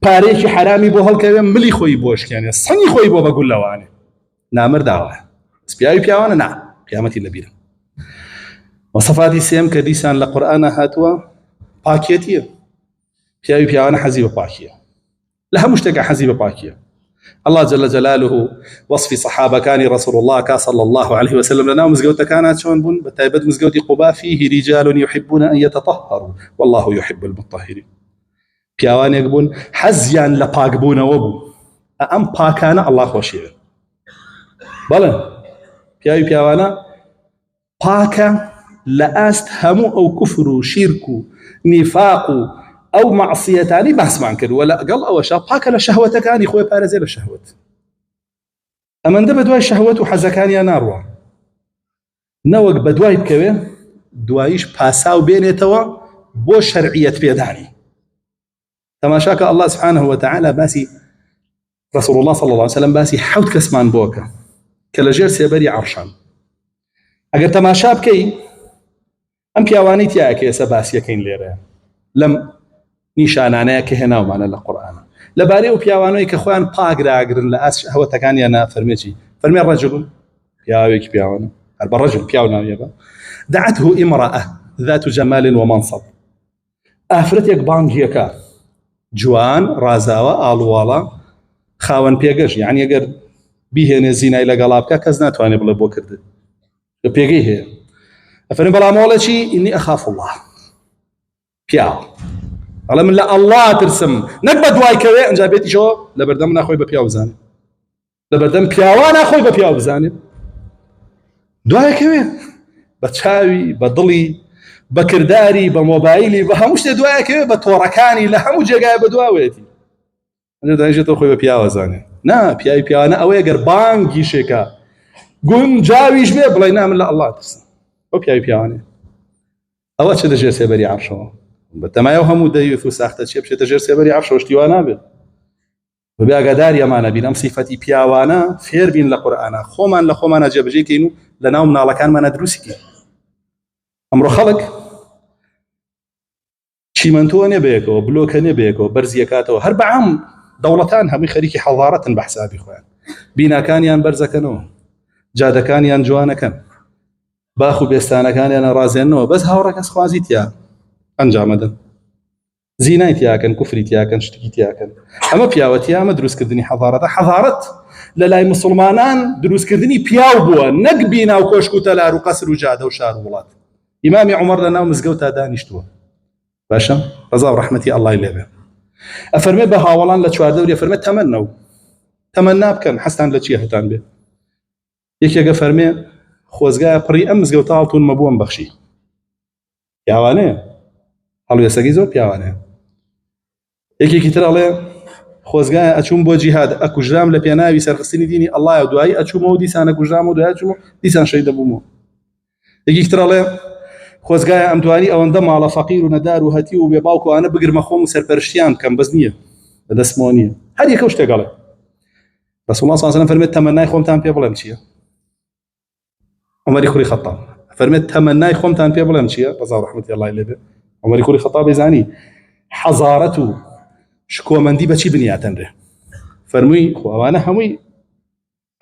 پارەیەکی حرامی بۆ هەڵکەوێ ملی خۆی بۆشکێنێ سەنگی خۆی بۆ بەگول لەوانێ نامرداوە پیاوی پیاوانە نا قیامەتی لەبیرە وەسەفاتی سێم کە دیسان لە قورئانە هاتووە پاکێتیە پیاوی پیاوانە حەزی بە پاکیە لە هەموو شتێکە حەزی بە پاکیە الله جل جلاله وصفي صحابة كان رسول الله صلى الله عليه وسلم لنا مزقوت كانت شون بن بتايبد مزقوت قباء فيه رجال يحبون أن يتطهروا والله يحب المطهرين بيوان يقبون حزيان لباقبون وبو أم باكان الله خوشيه بلى بيوانا باكا لأست همو أو كفر شرك نفاق أو معصيتاني بحث معن كدو ولا قال أو شاب باكا لشهوتك أني خوي بارزي للشهوة أما ده بدواي الشهوة وحزكاني ناروا نوق بدواي بكوي دوايش باساو بينيتوا بو شرعية بيداني تماشاك الله سبحانه وتعالى باسي رسول الله صلى الله عليه وسلم باسي حوت كسمان بوكا كالجير سيبري عرشان اگر تماشا بكي ام بيواني تياك يا سباسيا كين ليره لم نيشانانه كهنا ومعنى القران لباري وبيوانوي كخوان باغرا اغرن لاس شهوتكان يانا فرميجي فرمي الرجل ياويك بيوانا الرجل بيونا يبا دعته امراه ذات جمال ومنصب افرت يك بانجيكا جوان رازاوا الوالا خاون بيغش يعني اگر بيهنه زينه الى قلابك كزنا تواني بلا بو كرد بيغي هي افرم بلا مولشي اني اخاف الله بيا على من لا الله ترسم نقبد واي كوي انجا بيتي شو لبردم اخوي ببيا وزاني لبردم بياوانا اخوي ببيا وزاني دواي كوي بتشاوي بضلي بكرداري بموبايلي بهمش دواي كوي بتوركاني لهمو جاي بدواويتي انا دايجه اخوي ببيا وزاني نا بيا انا اوي قربان شيكا قم جاويش بيه بلا ينام لا الله ترسم اوكي بياني اول شيء تجي سيبري عرشه بتما يوهم ديث وساخته شيء بشي تجي سيبري عرشه واشتيوانا به وبيا قدار يا ما نبي صفتي بياوانا فير بين القران خومان لخومان جبجي كينو لناوم نالكان ما ندرسكي امر خلق شي منتوني بيكو بلوكني بيكو برزيكاتو هرب عام دولتان هم خريكي حضاره بحسابي خوان بينا كان يان برزكنو جادەکانیان جوانەکەن باخ و بێستانەکانیان ڕازێنەوە بەس هاوڕێک ئەس خوازیتیا ئەنجامەدەن زینای تیاکەن کوفری تیاکەن شتێکی تیاکەن ئەمە پیاوەتی ئەمە دروستکردنی حەضارەتە حەضارەت لە لای مسلمانان دروستکردنی پیاو بووە نەک بینا و کۆشک و تەلار و قەسر و جادە و شار و وڵات ئیمامی عومەر لە ناو مزگەوتا دانیشتووە باشە ڕەزا و ڕەحمەتی ئەڵڵای لێبێ ئەفەرمێ بە هاوڵان لە چواردەوری ئەفەرمێ تەمەنا بکەن حەستان لە چی هەتان بێ یەکێکە فەرمێ خۆزگایە پڕی ئەم مزگەوتە هەڵتونمە بووەم بەخشی پیاوانەیە هەڵوێستەکەی زۆر پیاوانەیە یەکێکی تر ئەڵێ خۆزگایە ئەچووم بۆ جیهاد ئەکوژرام لە پێناوی سەرخستنی دینی ئەڵڵایە و دوایی ئەچوومەوە و دیسان ئەکوژرام و دوای ئەچوومەوە دیسان شەهید دەبوومەوە یەکێکی تر ئەڵێ خۆزگایە ئەمتوانی ئەوەندە ماڵە فەقیر و نەدار و هەتی و بێباوکوانە بگرمە خۆم و سەرپەرشتیان بکەم بەس نییە بەدەستمەوە نییە هەر یەکە شتێک ئەڵێ رسول الله صلى الله عليه وسلم فرمێت تەمەنای خۆمتان پێ بڵێم چییە عمر كوري خطاب فرميت تمناي خومتان بي بلام شيء رضا رحمه الله عليه عمر كوري خطاب زاني حضارته شكو مندي بشي بنياتن ره فرمي خو انا همي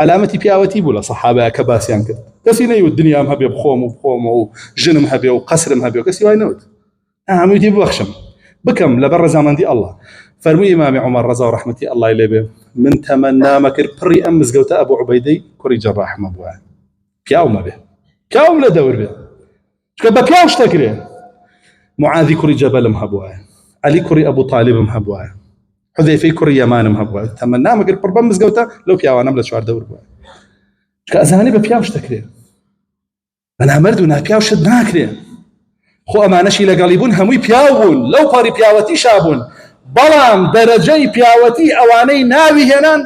علامتي بياوتي بولا صحابه كباسيان كده كسيني والدنيا مهبي بخوم وجن مهبي وقصر مهبي وكسي واي نوت همي تي بخشم بكم لبر زمان دي الله فرمي امام عمر رضا رحمه الله عليه من تمنى مكر بري امز قوت ابو عبيدي كوري جراح مبوع پیاو مبه پیاو له دور به شكبا پیاو شتكري معاذ كوري جبل مهبوه علي كوري ابو طالب مهبوه حذيفه كوري يمان مهبوه تمنى ما قرب ربما مزقوته لو پیاو انا شوار دور بوه كازاني بپیاو شتكري انا مردنا پیاو شد ناكري خو امانشي لقليبون همي پیاوون لو قاري پیاوتي شابون بلام درجي پیاوتي اواني ناوي هنان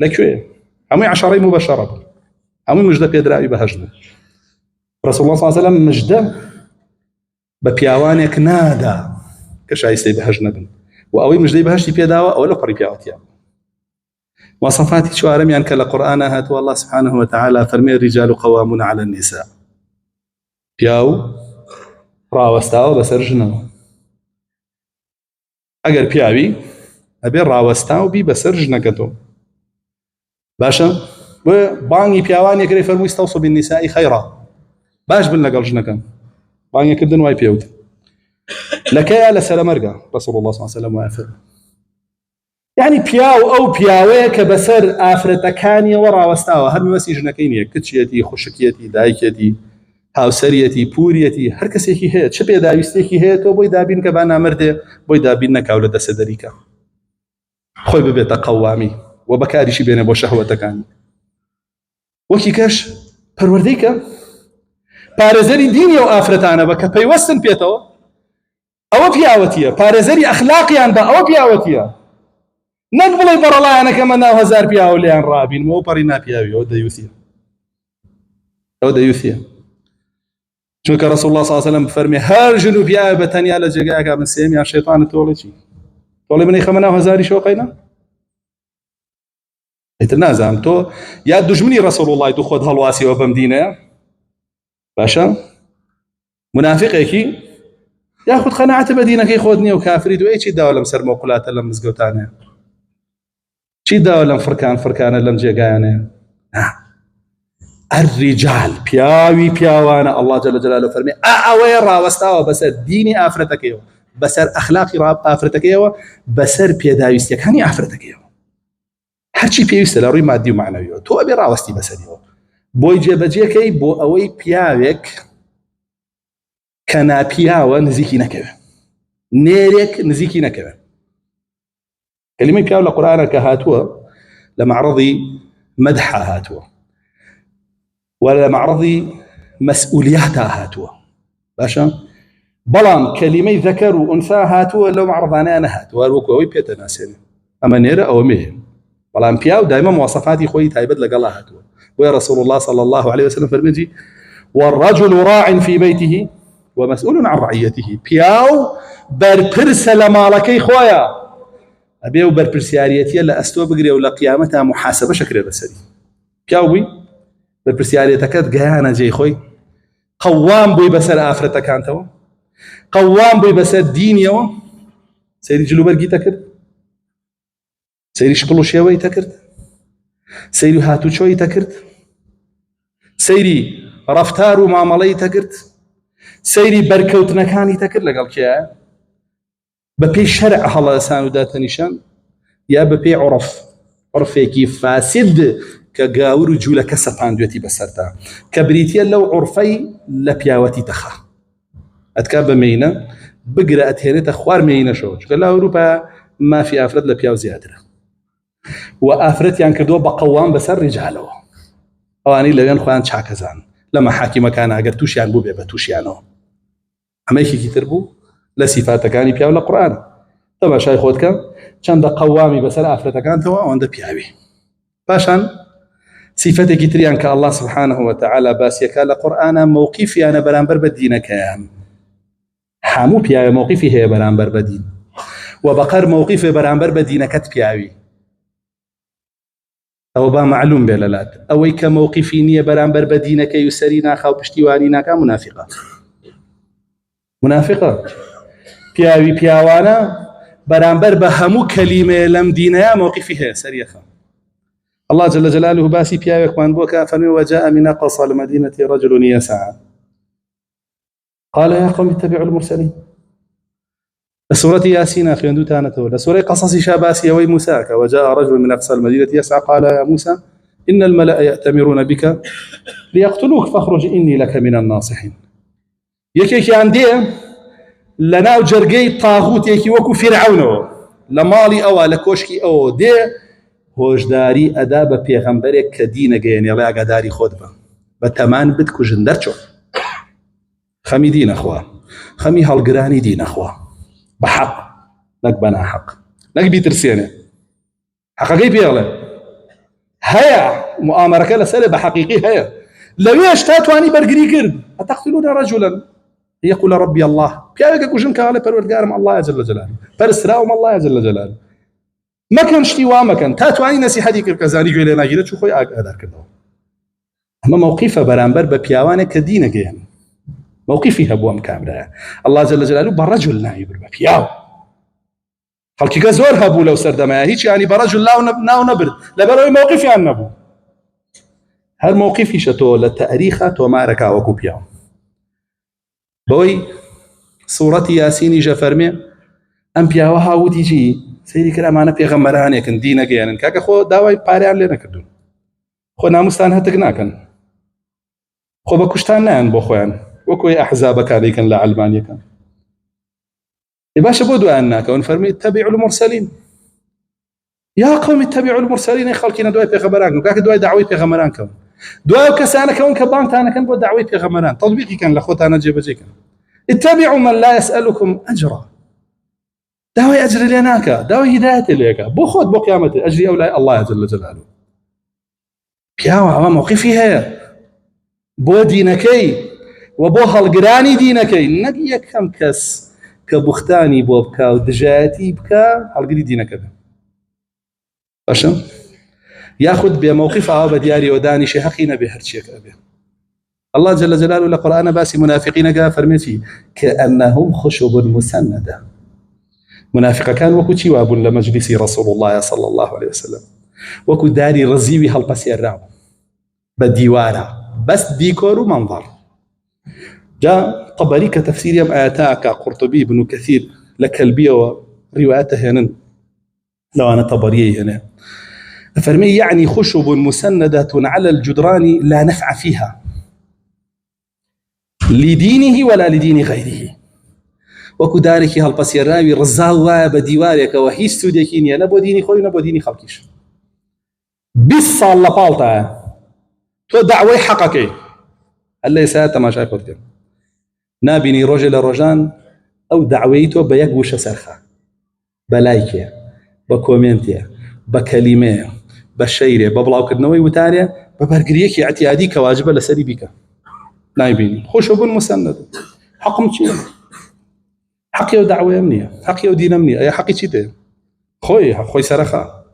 لكوي همي عشرين مباشره همي مجده بيدراوي بهجنه رسول الله صلى الله عليه وسلم مجده ببياوانك نادا كشايستي بهجنه بن واوي مجدي بهجتي بيداوا او لو قري بياوتيا وصفاتي شوارم يعني كلا قرآن هات والله سبحانه وتعالى فرمي الرجال قوامون على النساء بياو راوستاو بسرجنه اگر بياوي ابي راوستاو بي بسرجنه كتو باشا بانگی پیاوانی کری فرموی استوصوا بالنساء خيرا باش بن لقل جنكم بانگی کردن وای پیوت لکیا لسلام ارجع رسول الله صلى الله عليه وسلم وافر يعني پیاو ئەو پیاوەیە کە بەسەر ئافرەتەکانیەوە ڕاوەستاوە هەر مەبەستی ژنەکەی نییە کچیەتی خوشکیەتی دایکێتی هاوسەریەتی پوریەتی هەر کەسێکی هەیە چ پێداویستێکی هەیە تۆ بۆی دابین کە با نامردێ بۆی دابین نەکاو لە دەسە دەریکە خۆی ببێتە قەوامی و بەکاریشی بێنێ بۆ شەهوەتەکانی وەکی کەش پەروەردەی کە پارێزەری دینی ئەو ئافرەتانە بە کە پەیوەستن پێێتەوە ئەوە پیاوەتیە پارێزەری ئەخلاقیان بە ئەوە پیاوەتیە نەک بڵێ بەڕەڵایەنەکەمە ناو هەزار پیاوە لێیان ڕابینەوە پەڕی ناپیاوی ئەوە دەیوسیە ئەوە دەیوسیە چونکە ڕەسوڵ الله صلی الله علیه وسلم فەرمێ هەر ژن و پیاوە بە تەنیا لە جێگایەکە من سێمیان شەیطانە تۆڵێ چی تۆڵێ منەی خەمە ناو هەزاری شۆقەینە ئیتر نازانم تۆ یا دوژمنی ڕەسوڵ الله دوو خۆت هەڵواسیەوە بەم دینەیە باشە منافقێکی یاخود قەناعەتە بە دینەکەی خۆت نییە و کافری دوێ چی داوە لەم سەر مۆقولاتە لەم مزگەوتانەیە چی داوە لەم فرکانە لەم جێگایانەیە الرجال پیاوی پیاوانە الله جل جلاله فەرمێ ئەوەیە ڕاوەستاوە بەسەر دینی ئافرەتەکەیەوە بەسەر ئەخلاقی ئافرەتەکەیەوە بەسەر پێداویستیەکانی ئافرەتەکەیەوە هەرچی پێویستە لە ڕووی مادی و معنەویەوە تۆ ئەبێ ڕاوەستی بەسەریەوە بۆی جێبەجێکەی بۆ ئەوەی پیاوێک کە ناپیاوە نزیکی نەکەوێ نێرێک نزیکی نەکەوێ کەلیمەی پیاو لە قورئانە کە هاتووە لە معرەضی مەدحە هاتووە ولا معرضي مسؤولياتها هاتوا باشا بلام كلمه ذكر وانثى هاتوا لو معرضانه انا هاتوا وكوي بيتناسين اما نيره او مه بلام بياو دائما مواصفاتي خوي تايبد لقلا هاتوا ويا رسول الله صلى الله عليه وسلم فرمجي والرجل راع في بيته ومسؤول عن رعيته بياو بربرسل مالكي خويا ابيو بربرسياريتي لا استو بقري ولا قيامتها محاسبه شكل بسري بياوي بەرپرسیارەتەکەت گەیانە جێی خۆی قەوام بووی بەسەر ئافرەتەکانتەوە قەوام بووی بەسەر دینیەوە سەیری جلوبەرگی تەکرد سەیری شقڵ و شێوەی تەکرد سەیری هاتوچۆی تەکرد سەیری ڕەفتار و مامەڵەی تەکرد سەیری بەرکەوتنەکانی تەکرد لەگەڵ کێیە بە پێی شەرع هەڵەسان و داتەنیشان یا بە پێی عرفێکی فاسد کە گاور و جوولەکە سەپاندوێتی بەسەردا کە بریتە لەو عورفەی لە پیاوەتی تەخە ئەتکا بە مینە بگرە ئەتهێنێتە خوار مینەشەوە چونکە لە ئەوروپا مافی ئافرەت لە پیاو زیاترە و ئافرەتیان کردووە بە قەوام بەسەر ڕیجالەوە ئەوانەی لەوێن خۆیان چاکەزان لە مەحاکیمەکانە ئەگەر تووشیان بوو بێ بە تووشیانەوە ئەمەیەکێکی تر بوو لە سیفاتەکانی پیاو لە قورئان تەماشای خۆت کە چەندە قەوامی بەسەر ئافرەتەکانتەوە ئەوەندە پیاوی پاشان صفتێکی تریان کە الله سبحانه وتعالى باسیەکە لە قورئانە موقیفیانە بەرامبەر بە دینەکەیان هەموو پیاوێ موقیفی هەیە بەرامبەر بە دین و بەقەر موقیفێ بەرامبەر بە دینەکەت پیاوی ئەوە با معلوم بێ لەلات ئەوەی کە موقیفی نییە بەرامبەر بە دینەکەی و سەری ناخا و پشتیوانی ناکا منافقە پیاوی پیاوانە بەرامبەر بە هەموو کەلیمەیە لەم دینەیە موقیفی هەیە سەریەخە الله جل جلاله باسي بياوك من بوكا فمن وجاء من أقصى المدينة رجل يسعى قال يا قوم اتبعوا المرسلين سورة ياسين أخي أندو تانته سورة قصص شاباسي وموسى وجاء رجل من أقصى المدينة يسعى قال يا موسى إن الملأ يأتمرون بك ليقتلوك فاخرج إني لك من الناصحين يكيكي عندي لنا جرقي طاغوت يكي وكو فرعون لمالي أو لكوشكي أو دي هۆشداری ئەدا بە پێغەمبەرێک کە دینەگەیەنێ ڕێ ئاگاداری خۆت بە بە تەمان بتکوژن دەرچۆ خەمی دینەخوا خەمی هەڵگرانی دینەخوا بە حەق نەک بە ناحەق نەک بیترسێنێ حەقەکەی پێڵێ هەیە موامەرەکە لەسەرێ بە حەقیقی هەیە لەوێش تا توانی بەرگری کرد ئەتەقتلون رەجولا يقول ربي الله پیاوێکە کوژن کاڵێ پەروەردگارم الله جل جلاله پەرستراوم الله جل جلاله مەکەن شتی وا مەکەن تا توانی نەسیحەتی کرد کە زانی گوێ لێ ناگیرێت چوو خۆی ئاگادار کردەوە ئەمە موقیفە بەرامبەر بە پیاوانێک کە دینەگەیەن موقیفی هەبوو ئەم کامرایە الله جل جلاله بە ڕەجول ناوی برد بە پیاو خەڵکیکە زۆر هەبوو لەو سەردەمایە هیچ ینی بە ڕەجول ناو نەبرد لەبەرەوەی موقیفیان نەبوو هەر موقیفیشە تۆ لە تەریخە تۆمارەکا وەکو پیاو بەوەی سوورەتی یاسینیشە فەرمێ ئەم پیاوە هاوتی چی سيري كرامانه پێغەمبەرانێکن دینەگەیانن کاکە خۆ داوای پاریان لێ نەکردون خۆ ناموستان هەتک ناکەن خۆ بە کوشتان نایان بۆ خۆیان وەکوی ئەحزابەکانێکن لە ئەلمانیەکان باشە بۆ دوایان ناکەون فەرمی اتبعوا المرسلين يا قوم اتبعوا المرسلين خەڵکینە دوای پێغەمبەران کاکە دوای داوای پێغەمبەران کەون دوای کەسانەکەون کە بانگتانەکەن بۆ داوای پێغەمبەران تەطبیقیکەن لە خۆتانە جێبەجێکەن اتبعوا من لا يسألكم أجرا داوای ئەجر لێ ناکە داوای هیدایەتێ لێکە بۆ خۆت بۆ قیامەتێ ئەجری ئەو لای الله جل جلاله پیاوە ئەوە موقفی هەیە بۆ دینەکەی و بۆ هەڵگرانی دینەکەی نەک یەکەم کەس کە بوختانی بۆ بکە و دژایەتی بکە هەڵگری دینەکە بێ باشە یاخود بێ موقف ئەوە بە دیاریەوە دانیشی حەقی نەبێ هەرچیەک ئەبێ الله جل جلاله لە قورئانە باسی منافقینەکە فەرمێتی كأنهم خشب مسندة منافقەکان وەکو چی وابوون لە مەجلیسی رسول الله صلى الله عليه وسلم وەکو داری ڕزیوی هەڵپەسێراوە بە دیوارە بەس دیکۆر و منظر جا طبري كتفسير يم آياتاك قرطبي ابن كثير لكلبية ورواياته هنا لو أنا طبري هنا فرمي يعني خشب مسندة على الجدران لا نفع فيها لدينه ولا لدين غيره وكو دارك هالبسيراوي رزاوا بديوارك وهي ستوديكين نبو ديني خوي نبو ديني خلقيش بالصال لبالتا تو دعوي حقك هلا يساعد ما شايف قلت نابني رجل رجان او دعويته بيقوش سرخه بلايكه بكومنتيه بكلمه بشيره ببلاو كدنوي وتانيه ببرقريك اعتيادي كواجبه لسري بك نايبيني خشب مسند حقم شيء حقي ودعوه امنيه حقي ودين امنيه اي حقي شيء خوي سرخه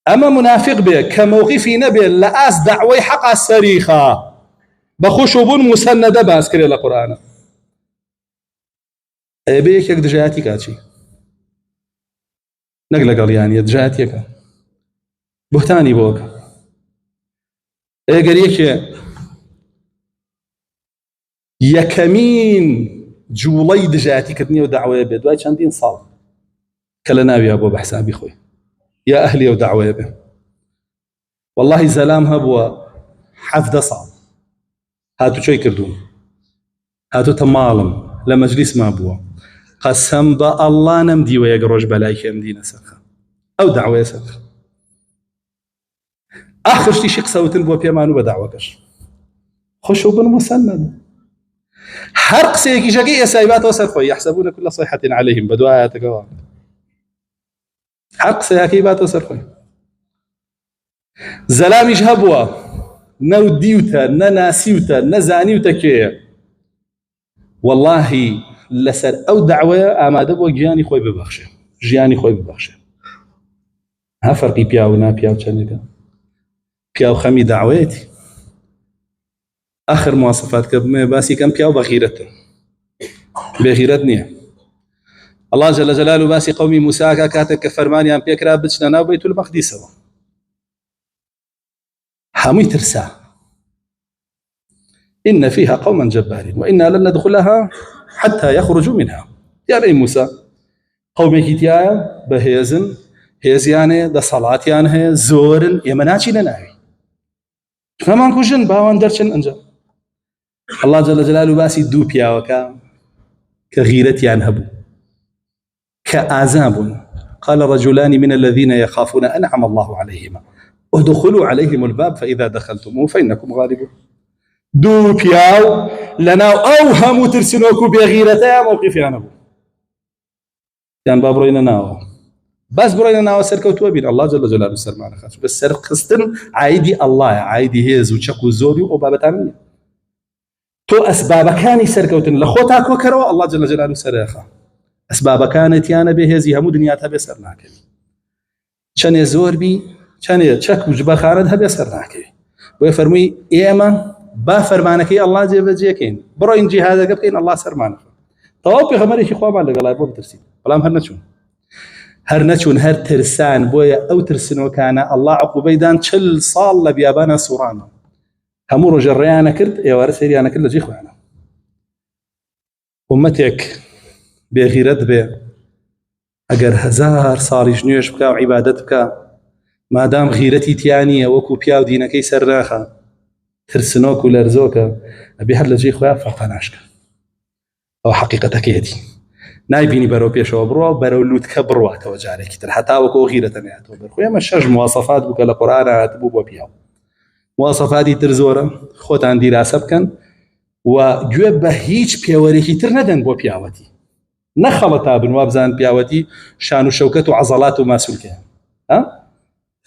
اما منافق به كموقفي نبي لاس دعوي حق السريخه بخشب مسنده باسكري القران اي بيك دجاتي كاتشي نقل قال يعني دجاتيك بهتاني بوك اي قريك يكمين جولي دجاتي كدني ودعوه به دوای چندین سال کله ناوی ابو بحسابي خوي يا اهلي ودعوه به والله زلام هبوا حفظ صعب هاتو شي كردون هاتو تمالم لمجلس ما بوا قسم بالله نمدي ويقروج بلايك مدينه سرخه او دعوه سرخه اخر شي قسوتن بو بيمانو بدعوكش خشوب مسند حرق سيكي شقي يسايبات وسرخه يحسبون كل صيحه عليهم بدواياتك حرق سيكيبات وسرخه زلامي هبوا نوديوتا نناسيوتا نزانيوتا كي والله لسر او دعوه اماده بو جياني خوي ببخشه جياني خوي ببخشه ها فرقي بياو نا بياو چنيكا بياو خمي دعوتي اخر مواصفات كم باسي كم بياو بغيرته بغيرتني الله جل جلاله باسي قومي موسى كاتك فرماني ام بيكرا بچنا نا بيت المقدس حمي ترسا إن فيها قوما جبارين وإنا لن ندخلها حتى يخرجوا منها يعني موسى قومي كتيايا بهيزن هيزيانه دا صلاتيانه زورن يمناتي لناوي فمان كوجن باوان درشن انجا الله جل جلاله باسي دو بياوكا كغيرتيان هبو كآزاب قال رجلان من الذين يخافون أنعم الله عليهما ادخلوا عليهم الباب فإذا دخلتموه فإنكم غالبون دو بياو لنا أوهم ترسنوكو بغيرتا موقفي أنا بو كان باب روينا ناو بس بروينا ناو سركوتوا بين الله جل جلاله سر معنا خاطر بس سر قستن عايدي الله عايدي هيز وشق وزوري وبابتانية تو أسباب كاني سركوتن لخوتا كوكروا الله جل جلاله سرخا أسباب كانت يانا بهزي همو دنياتها بسرناك شان زور بي شان شك وجبا خارد هبي سرناك ويفرمي إيما با فرمانكي الله جيب جيكين بروين جي هذا قبكين الله سرمانك طواب بغمري شي خوابان لقلا يبو بترسين بلام هرنچون هر ترسان بويا او ترسنو كان الله عقوبيدان چل صال لبيابانا سورانا همو رجريانا كرد يا وارسيريانا كرد جي خوانا امتك بغيرت به ئەگەر 1000 ساڵیش نوێژ بکە و عیبادەت بکە مادام غیرەتی تیانیە وەکو پیا و دینەکەی سەرناخە ترسنۆک و لەرزۆکە ئەبێ هەر لە جێی خۆیان فەرقە ناشکە ئەو حەقیقەتەکەیەتی نایبینی بەرەو پێشەوە بڕوە بەرەو لووتکە بڕواتەوە جارێکی تر هەتا وەکو غیرەتە نێهاتەوە بەر خۆی ئەمە 6 مواصفات بوو کە لە قورئان هاتبوو بۆ پیاو مواصفاتی تر زۆرە خۆتان دیراسە بکەن و گوێ بە هیچ پێوەرێکی تر نەدەن بۆ پیاوەتی نەخەڵە تا بن وابزان پیاوەتی شان و شەوکەت و عەزەڵات و ماسوولکەیە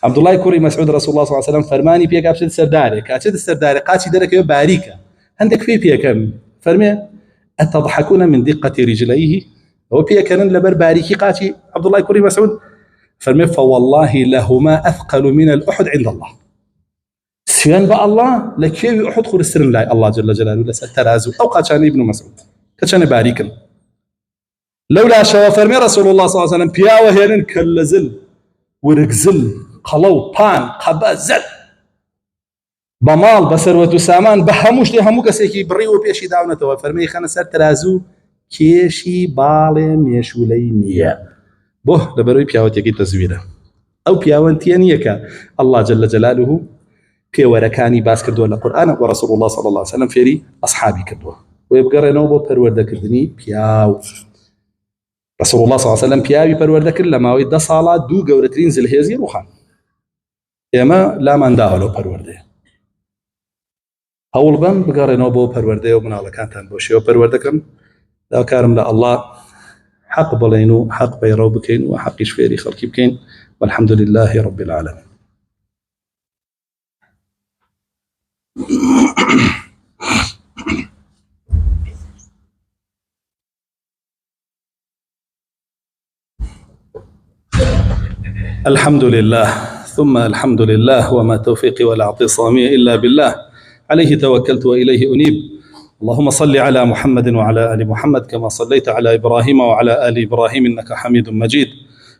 عەبدوڵای کوڕی مەسعود ڕەسوڵ الله صلی الله علیه وسلم فەرمانی پێکا بچێت سەردارێک کاتێت سەردارێک قاچی دەرەکەوێ باریکە هەندێک پێکەم فەرمێ ئەتەضحەکون من دقة رجليه ئەوە پێکەنن لەبەر باریکی قاچی عەبدوڵای کوڕی مەسعود فەرمێ فوالله لهما أثقل من الأحد عند الله سوێن بە الله لە کێوی ئوحود خورسترن لای الله جل جلاله لەسەر تەرازوو ئەو قاچانەی ابن مەسعود کە چەنە باریکن لولا شەوە فەرمێ رەسوڵ الله صلی الله عليه وسلم پیاوە هێنن کەلەزل ورگزل قەڵە و پان قەبە زەد بە ماڵ بە سەروەت و سامان بە هەموو شتێ هەموو کەسێکی بڕی و پێشی داونەتەوە فەرمێی خەنە سەر تەرازوو کێشی باڵێ مێشولەی نییە بۆ لەبەرەوەی پیاوەتێکی تەزویرە ئەو پیاوەنتیە نییە کە الله جل جلاله پێوەرەکانی باس کردووە لە قورئان و رسول الله صلی الله عليه وسلم فێری ئەصحابی کردووە و بگەڕێنەوە بۆ پەروەردەکردنی پیاو رسول الله صلی الله عليه وسلم پیاوی پەروەردە کرد لە ماوەی 10 ساڵە دوو گەورەترین زلهێزی ڕووخان ئێمە لامان داوە لەو پەروەردەیە هەوڵ بن بگەڕێنەوە بۆ پەروەردەیە و مناڵەکانتان بۆ شێوە پەروەردەکەن داواکارم لە الله حق بڵێن و حق پەیڕەو بکەین و حەقیش فێری خەڵکی بکەین والحمد لله رب العالمين الحمد لله ثم الحمد لله وما توفيقي ولا اعتصامي إلا بالله عليه توكلت وإليه أنيب اللهم صل على محمد وعلى آل محمد كما صليت على إبراهيم وعلى آل إبراهيم إنك حميد مجيد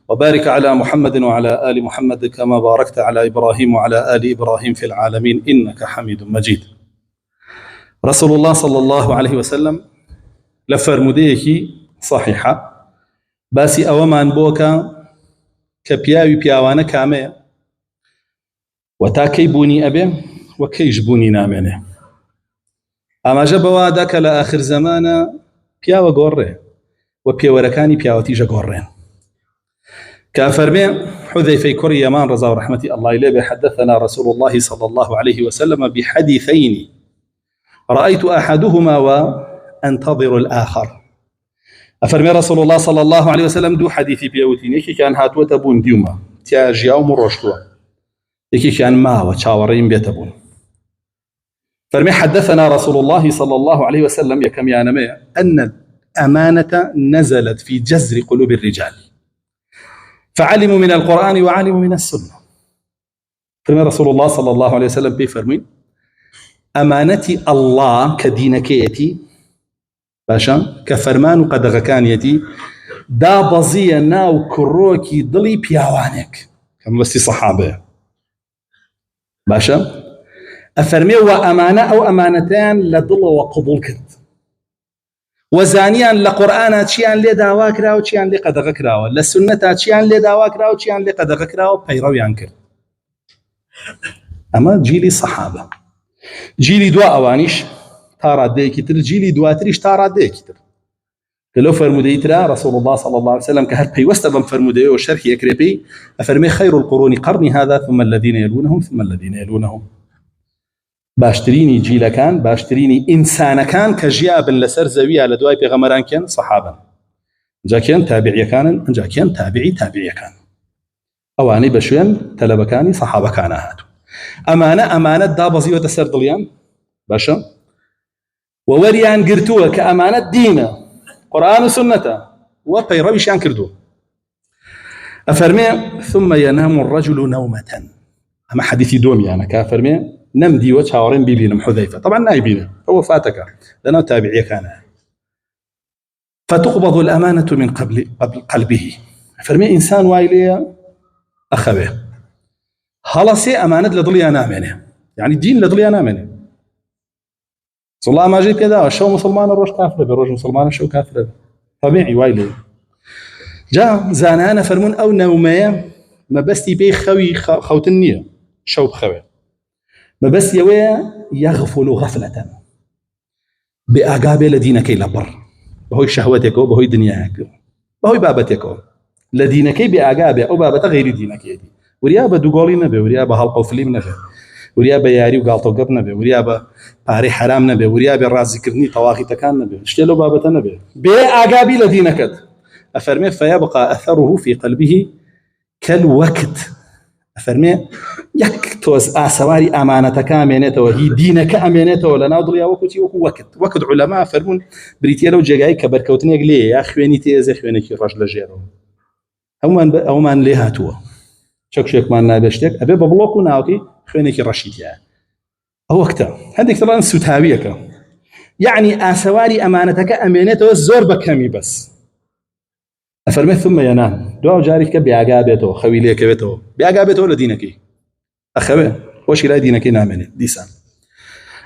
وبارك على محمد وعلى آل محمد كما باركت على إبراهيم وعلى آل إبراهيم في العالمين إنك حميد مجيد رسول الله صلى الله عليه وسلم لفرموديكي صحيحة باسي أومان بوكا كبياوي بياوانا كامية وتاكي بوني أبي وكيش بوني نامنه أما جبوا داك لآخر زمانا بياوا قوري وبياوركاني بياوتي جاقورين كافر بي حذيفة كري يمان رضا ورحمة الله إليه حدثنا رسول الله صلى الله عليه وسلم بحديثين رأيت أحدهما وأنتظر الآخر أفرمي رسول الله صلى الله عليه وسلم دو حديثي بيوتين يكي كان هاتوة تبون ديوما تياجياو مروشتوا يكي كان ماوة تشاورين بيتبون فرمي حدثنا رسول الله صلى الله عليه وسلم يكم يانمي أن الأمانة نزلت في جذر قلوب الرجال فعلموا من القرآن وعلموا من السنة فرمي رسول الله صلى الله عليه وسلم بيفرمي أمانتي الله كدينكيتي باشا كفرمان وقدغكانيتي دا بزية ناو كروكي ضلي بياوانك كم بس صحابة باشا أفرمي وأمانة أو أمانتان لضل وقبول كنت وزانيا لقرآن تشيان لي داواك راو تشيان لي قدغك راو لسنة تشيان لي داواك راو تشيان لي قدغك راو بيرو ينكر أما جيلي صحابة جيلي دوا أوانيش تارا ديكتر جيلي دواتريش تارا ديكتر لو فرمودي ترى رسول الله صلى الله عليه وسلم كهل بيوست بن فرمودي وشرح يكريبي أفرمي خير القرون قرني هذا ثم الذين يلونهم ثم الذين يلونهم باشتريني جيل كان باشتريني إنسان كان كجياب لسر زوية لدواي بغمران كان صحابا جا كان تابعي كان جا كان تابعي كان أواني بشوين تلبكاني صحابة كان هاتو أمانة دابزي وتسر ضليان باشا ووريان قرتوه كأمانة دينه قرآن وسنة وبيرويشان كردوه أفرمي ثم ينام الرجل نومة أما حديثي دومي أنا كافرمي نمدي وتشاورين بيبينم حذيفة طبعا نايبينه هو فاتك لأنه تابعي كان فتقبض الأمانة من قبل قلبه فرمي إنسان وايليا أخبه خلاصي أمانة لضلي أنامنه يعني الدين لضلي أنامنه صلى الله ما جيت كذا شو مسلمان الروش كافر بروج مسلمان شو كافر طبيعي وايلي جا زانانە فەرمونون ئەو نەومەیە مەبەستی پێی خەوی خەوتن نییە، شەو بخەوێ، مەبەستی ئەوەیە یەغفل غەفلەتەن، بێ ئاگا بێ لە دینەکەی لە بڕ، بەهۆی شەهوەتێکەوە، بەهۆی دنیایەکەوە، بەهۆی بابەتێکەوە لە دینەکەی بێ ئاگا بێ، ئەو بابەتە غەیری دینەکەیەتی، وریا بە دووگۆڵی نەبێ، وریا بە هەڵقە و فلیم نەبێ، وریا بە یاری و گاڵتەوگەپ نەبێ، وریا بە پارەی حرام نەبێ، وریا بێ ڕازیکردنی تەواغیتەکان نەبێ، شتێ لەو بابەتە نەبێ، بێ ئاگابی لە دینەکەت. ئەفەرمێ فەیەبقا ئەثەرۇه فی قەلبه کەلوەکت، ئەفەرمێ یەک تۆز ئاسەواری ئامانەتەکە ئەمێنێتەوە، هی دینەکە ئەمێنێتەوە لە ناو دڵیا وەکوتی وەکو وەکت عولەما فەرمون بریتیە لەو جێگای کە بەرکەوتنێک لێ یا خوێنی تێزە خوێنێکی ڕەش لە ژێرەوە، ئەومان لێ هاتووە، چەکشێکمان نابێ شتێک ئەبێ بە بڵۆک و ناوکەی خوێنێکی ڕەشی تایە، ئەو وەکتە. هەندێک دەڵێن سوتاویەکە، یعنی ئاسەواری ئەمانەتەکە ئەمێنێتەوە زۆر بەکەمی بەس. ئەفەرمێ ثم ينام، دواو جارێککە بێئاگا بێتەوە، خەوی لێکەوێتەوە، بێئاگا بێتەوە لە دینەکەی، ئەخەوێ خۆشی لای دینەکەی نامێنێت دیسان.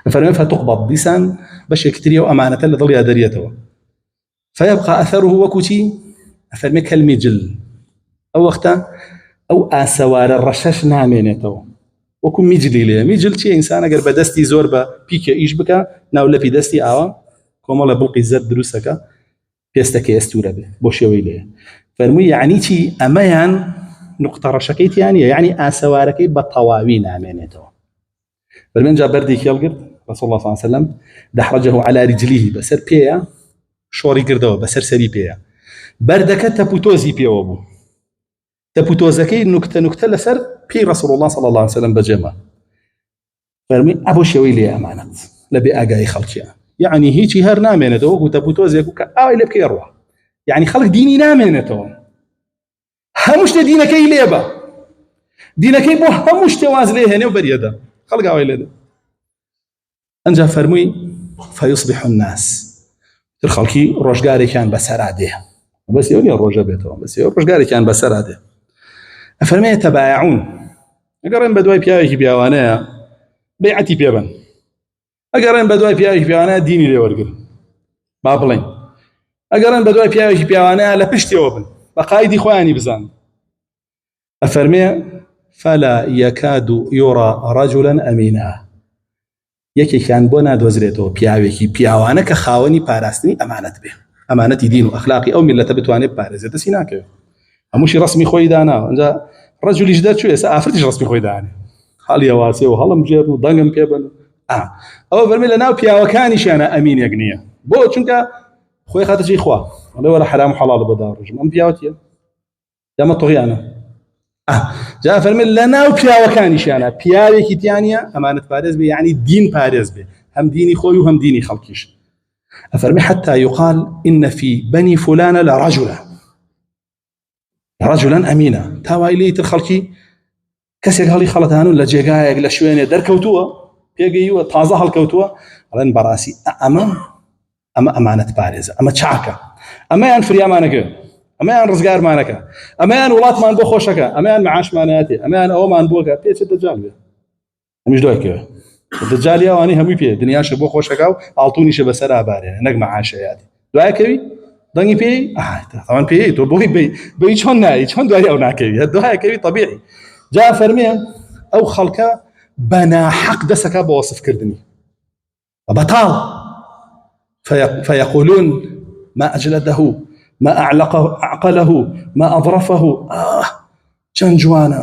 ئەفەرمێ فتقبض، دیسان بەشێکی تری ئەو ئەمانەتە لە دڵیا دەریێتەوە، فيبقى أثره وەکوتی ئەفەرمێ کەلمیجل، ئەو وەختە ئەو ئاسەوارە ڕەشەش نامێنێتەوە، وەکو میجلی لێ. میجل چیە؟ ئینسان ئەگەر بە دەستی زۆر بە پیکە ئیش بکە، ناو لەپی دەستی ئاوا کۆمەڵە بڵقی زەرد دروستەکە، پێستەکە ئەستورە بێ بۆ شێوەی لێ. فەرمووی یعنی چی؟ ئەمەیان نقطە ڕەشەکەی تیانە، یعنی ئاسەوارەکەی بە تەواوی نامێنێتەوە. فەرمێن جا بەردی هێڵگرت رسول الله صلی الله عليه وسلم، دەحرجه على رجله، بەسەر پێیە شۆڕی کردەوە، بەسەر سەری پێیە، بەردەکە تەپوتۆزی پێوە بوو، تەپوتۆزەکەی نوکتە نوکتە لەسەر پێی رسول الله صلی الله عليه وسلم بەجێما. فەرمووی ئەبۆ شێوەی لێ ئەمانەت لە بێ ئاگای خەڵکیە، یعنی هیچی هەر نامێنێتەوە، وەکو تەپوتۆزێک و کە ئاوای لێ بکەی ڕوا، یعنی خەڵک دینی نامێنێتەوە، هەموو شتێ دینەکەی لێبە، دینەکەی بۆ هەموو شتێ واز لێ هێنێ و بەریەدە، خەڵک ئاوای لێدە. ئەنجا فەرمووی فيصبح الناس، تر خەڵکی ڕۆژگارێکیان بەسەرا دێ، بەس ئەوە نیە ڕۆژە بێتەوە، بەس ئەوە ڕۆژگارێکیان بەسەرا دێ. ئەفەرمێ تەبایعون، ئەگەڕێن بە دوای پیاوێکی پیاوانەیە بەیعەتی پێبن، ئەگەڕێن بە دوای پیاوێکی پیاوانەیە دینی لێ وەرگرن، با بڵێن، ئەگەڕێن بە دوای پیاوێکی پیاوانەیە لە پشتیەوە بن، بە قایدی خۆیانی بزان. ئەفەرمێ فلا يكاد يرى رجلا أمينا، یەکێکیان بۆ نادۆزرێتەوە پیاوێکی پیاوانە کە خاوەنی پاراستنی ئەمانەت بێ، ئەمانەتی دین و ئەخلاقی ئەو میلەتە بتوانێت پارێزێت، دەستی ناکەوێت، هەمووشی ڕسمی خۆی داناوە. ئەنجا ڕەجولیش دەرچوێ، ئێستا ئافرەتیش ڕسمی خۆی دانێ، هەڵی ئەواسێ و هەڵم جێر و دەنگم پێبن. ئەوە فەرمێ لە ناو پیاوەکانیشیانە ئەمینێک نییە، بۆ چونکە خۆی خاتە جێی خوا، ئەڵێ وەرە حرام و حەڵاڵ بۆ داڕژم، ئەم پیاوەتیە دەمە تۆغیانە. جا فەرمێ لە ناو پیاوەکانیشیانە پیاوێکی تیانە ئەمانەت پارێز بێ، یعنی دین پارێز بێ، هەم دینی خۆی و هەم دینی خەڵکیش. ئەفەرمێ حتى يقال إن في بني فلان رجلا أمينا، تاوای لێی تر خەڵکی کەسێک هەڵی خەڵەتانون لە جێگایەک لە شوێنێ دەرکەوتووە، پێگەیوە تازە هەڵکەوتووە، ئەڵێن بەڕاستی ئەمە ئەمانەت پارێزە، ئەمە چاکە، ئەمەیان فریامانەکە، ئەمەیان ڕزگارمانەکە، ئەمەیان وڵاتمان بۆ خۆشەکە، ئەمەیان معاشمانەتێ، ئەمەیان ئەوەمان بۆکە، پێچێت دەجال بێ، هەمیش دوایکەوە دەجالی ئەوانی هەمووی پێ، دنیاشە بۆ خۆشەکە و ئاڵتونیشە بەسەر ئابارێنە، نەک معاشەیاتی، دوایەکەوی دەنگی پێی ئەوان پێی تۆ بۆی بەی چۆن نایی، چۆن دوای ئەو ناکەوی، دوایەکەوی طبیعی. جا فەرمێ ئەو خەڵکە بەناحەق دەسەکە بە وەسفکردنی بەتاڵ، فيقولون ما أجلده ما أعقله ما أظرفه، چەند جوانە،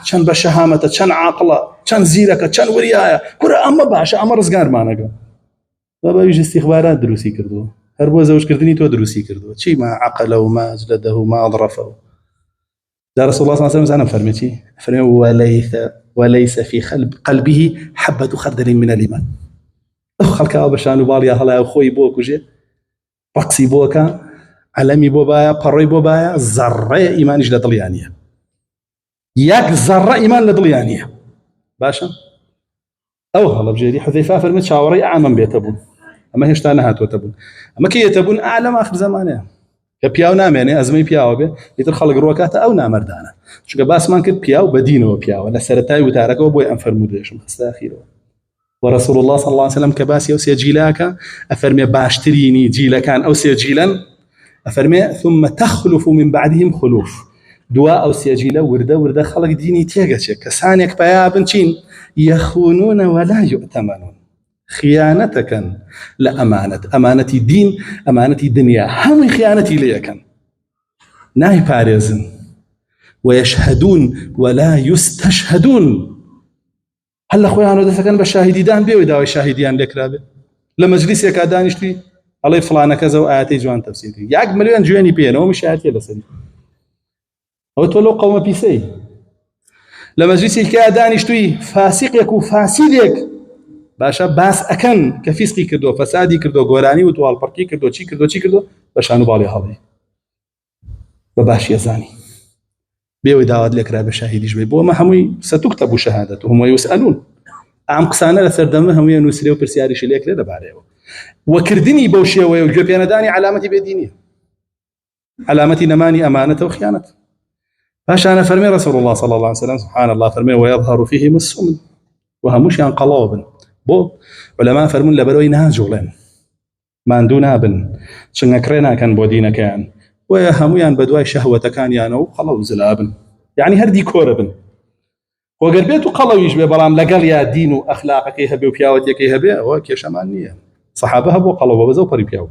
چەند بە شەهامەتە، چەند عاقڵە، چەند زیرەکە، چەند وریایە، کورە ئەمە باشە، ئەمە ڕزگارمانەکە. بەبەویش استیخبارات دروستی کردووە، هەر بۆ زەوجکردنی تۆ دروستی کردووە، چی ما عقله و ما أجلده و ما أظرفه. دا رسول الله صلى الله عليه وسلم فەرمێ چی؟ فەرمێ وليس في قلبه حبة خردل من الإيمان. ئەو خەڵکەوە بە شان و باڵیا هەڵایە خۆی بۆ کوژێ، ڕقسی بۆکە، علەمی بۆ بایە، پەڕۆی بۆ بایە، زەڕەیە ئیمانیش لە دڵیان نییە، یەک زەڕە ئیمان لە دڵیان نییە. باشە ئەو هەڵە بژێری حوزەیفا فەرمێ چاوەڕێی ئامەم بێتە بوون، ئەمە هێشتا نەهاتوۆتە بوون، ئەمە کە یێتە بوون ئالەم ئاخر زەمانەیە کە پیاو نامێنێ، ئەزمەی پیاوە بێ، ئیتر خەڵک ڕوەکاتە ئەو نامەردانە، چونکە باسمان کرد پیاو بەدینەوە پیاوە لە سەرەتای وتارەکەەوە، بۆی ئەم فەرموودەیەشم خستە ئەخیرەوە. ورسول الله صلى الله عليه وسلم كباسي أو سيجيلاك أفرمي باشتريني جيلكان أو سيجيلا أفرمي ثم تخلف من بعدهم خلوف دواء أو سيجيلة وردة خلق ديني تيغتش كسانيك بيا بنشين يخونون ولا يؤتمنون خيانتك لا أمانة دين أمانة دنيا هم خيانتي ليكن ناي باريزن ويشهدون ولا يستشهدون هل خويانو دسكن بشاهدي دان بيوي داوي شاهديان لكرابه لمجلس يكادانشتي الله فلانه كذا وآياتي جوان تفسيري ياك مليون جواني بينه ومشاهدتي لسري او تولو قوم بيسي لمجلس يكادانشتي فاسق يكو فاسدك باشا باس اكن كفيسقي كردو فسادي كردو غوراني وتوال بركي كردو چي كردو باشانو بالي هذه بباش يزاني بيوي داود لكرابه شاهديش بي بو ما همي ستكتب شهادتهم ويسألون عم قسانه لسردمهم ينسري وبرسياري شليك لا بعريو وكردني بوشي ويجب انا داني علامتي بدينيه علامتي نماني امانه وخيانه باش انا فرمي رسول الله صلى الله عليه وسلم سبحان الله فرمي ويظهر فيهم السمن وهمش ينقلوبن بو علماء فرمون لبروي ناجولين ما عندنا بن شنكرنا كان بودينا كان ويهميان بدواي شهوه كان يانو خلو زلابن يعني هردي كوربن وقربيتو قلو يجبي برام لقل يا دين واخلاقك يهبي وبياوتك يهبي وكيش امانيه صحابه بو قلو بزو بري بياو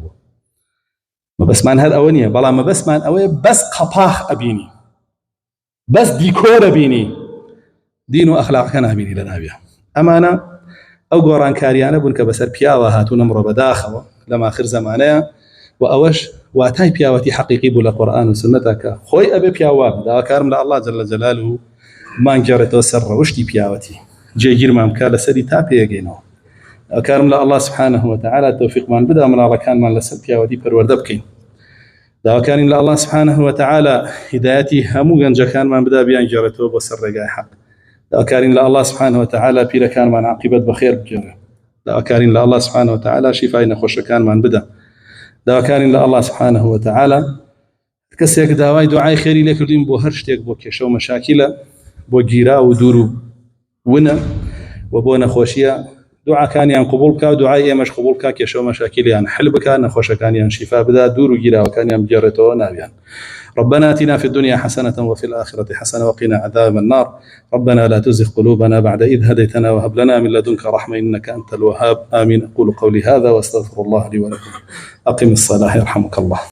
ما بس مان هذا اونيه بلا ما بس مان اوي بس قطاخ ابيني بس ديكور ابيني دين واخلاقك انا ابيني لنا بها امانه او قران كاريانه بنك بسر بياوا هاتو نمر بداخو لما اخر زمانه واوش واتاي بياوتي حقيقي بلا قران وسنتك خوي ابي بياوا دا كارم الله جل جلاله ما انجرت وسر وشتي بياوتي جيجير ما مكاله سدي تابي يجينو كارم الله سبحانه وتعالى التوفيق من بدا من ركان من لسد بياوتي پروردە بکەین داواکانین لە الله سبحانه وتعالى هدايتي همو گەنجەکان من بدا بیان جێڕێتەوە بۆ سەر ڕێگای حەق داواکارین لە الله سبحانه وتعالى پیرەکانمان عاقبەت بەخێر بگێڕێ داواکارین لە الله سبحانه وتعالى شیفای نەخۆشەکانمان بدا داواکارین لە الله سبحانه وتعالى کەسێک داوای دوعای خێری لێ کردین بۆ هەر شتێک بۆ کێشە و مەشاکیلە بۆ گیرا و دوور و ونە و بۆ نەخۆشیە دعاکانیان قبول بکە و دوعای ئێمەش قبول بکە کێشە و مەشاکیلیان حل بکە نەخۆشەکانیان شیفا بدا دوور و گیراوەکانیان بگێڕێتەوە ناویان ربنا آتنا في الدنيا حسنة وفي الآخرة حسنة وقنا عذاب النار ربنا لا تزغ قلوبنا بعد إذ هديتنا وهب لنا من لدنك رحمة إنك أنت الوهاب آمين أقول قولي هذا واستغفر الله لي ولكم أقم الصلاة يرحمك الله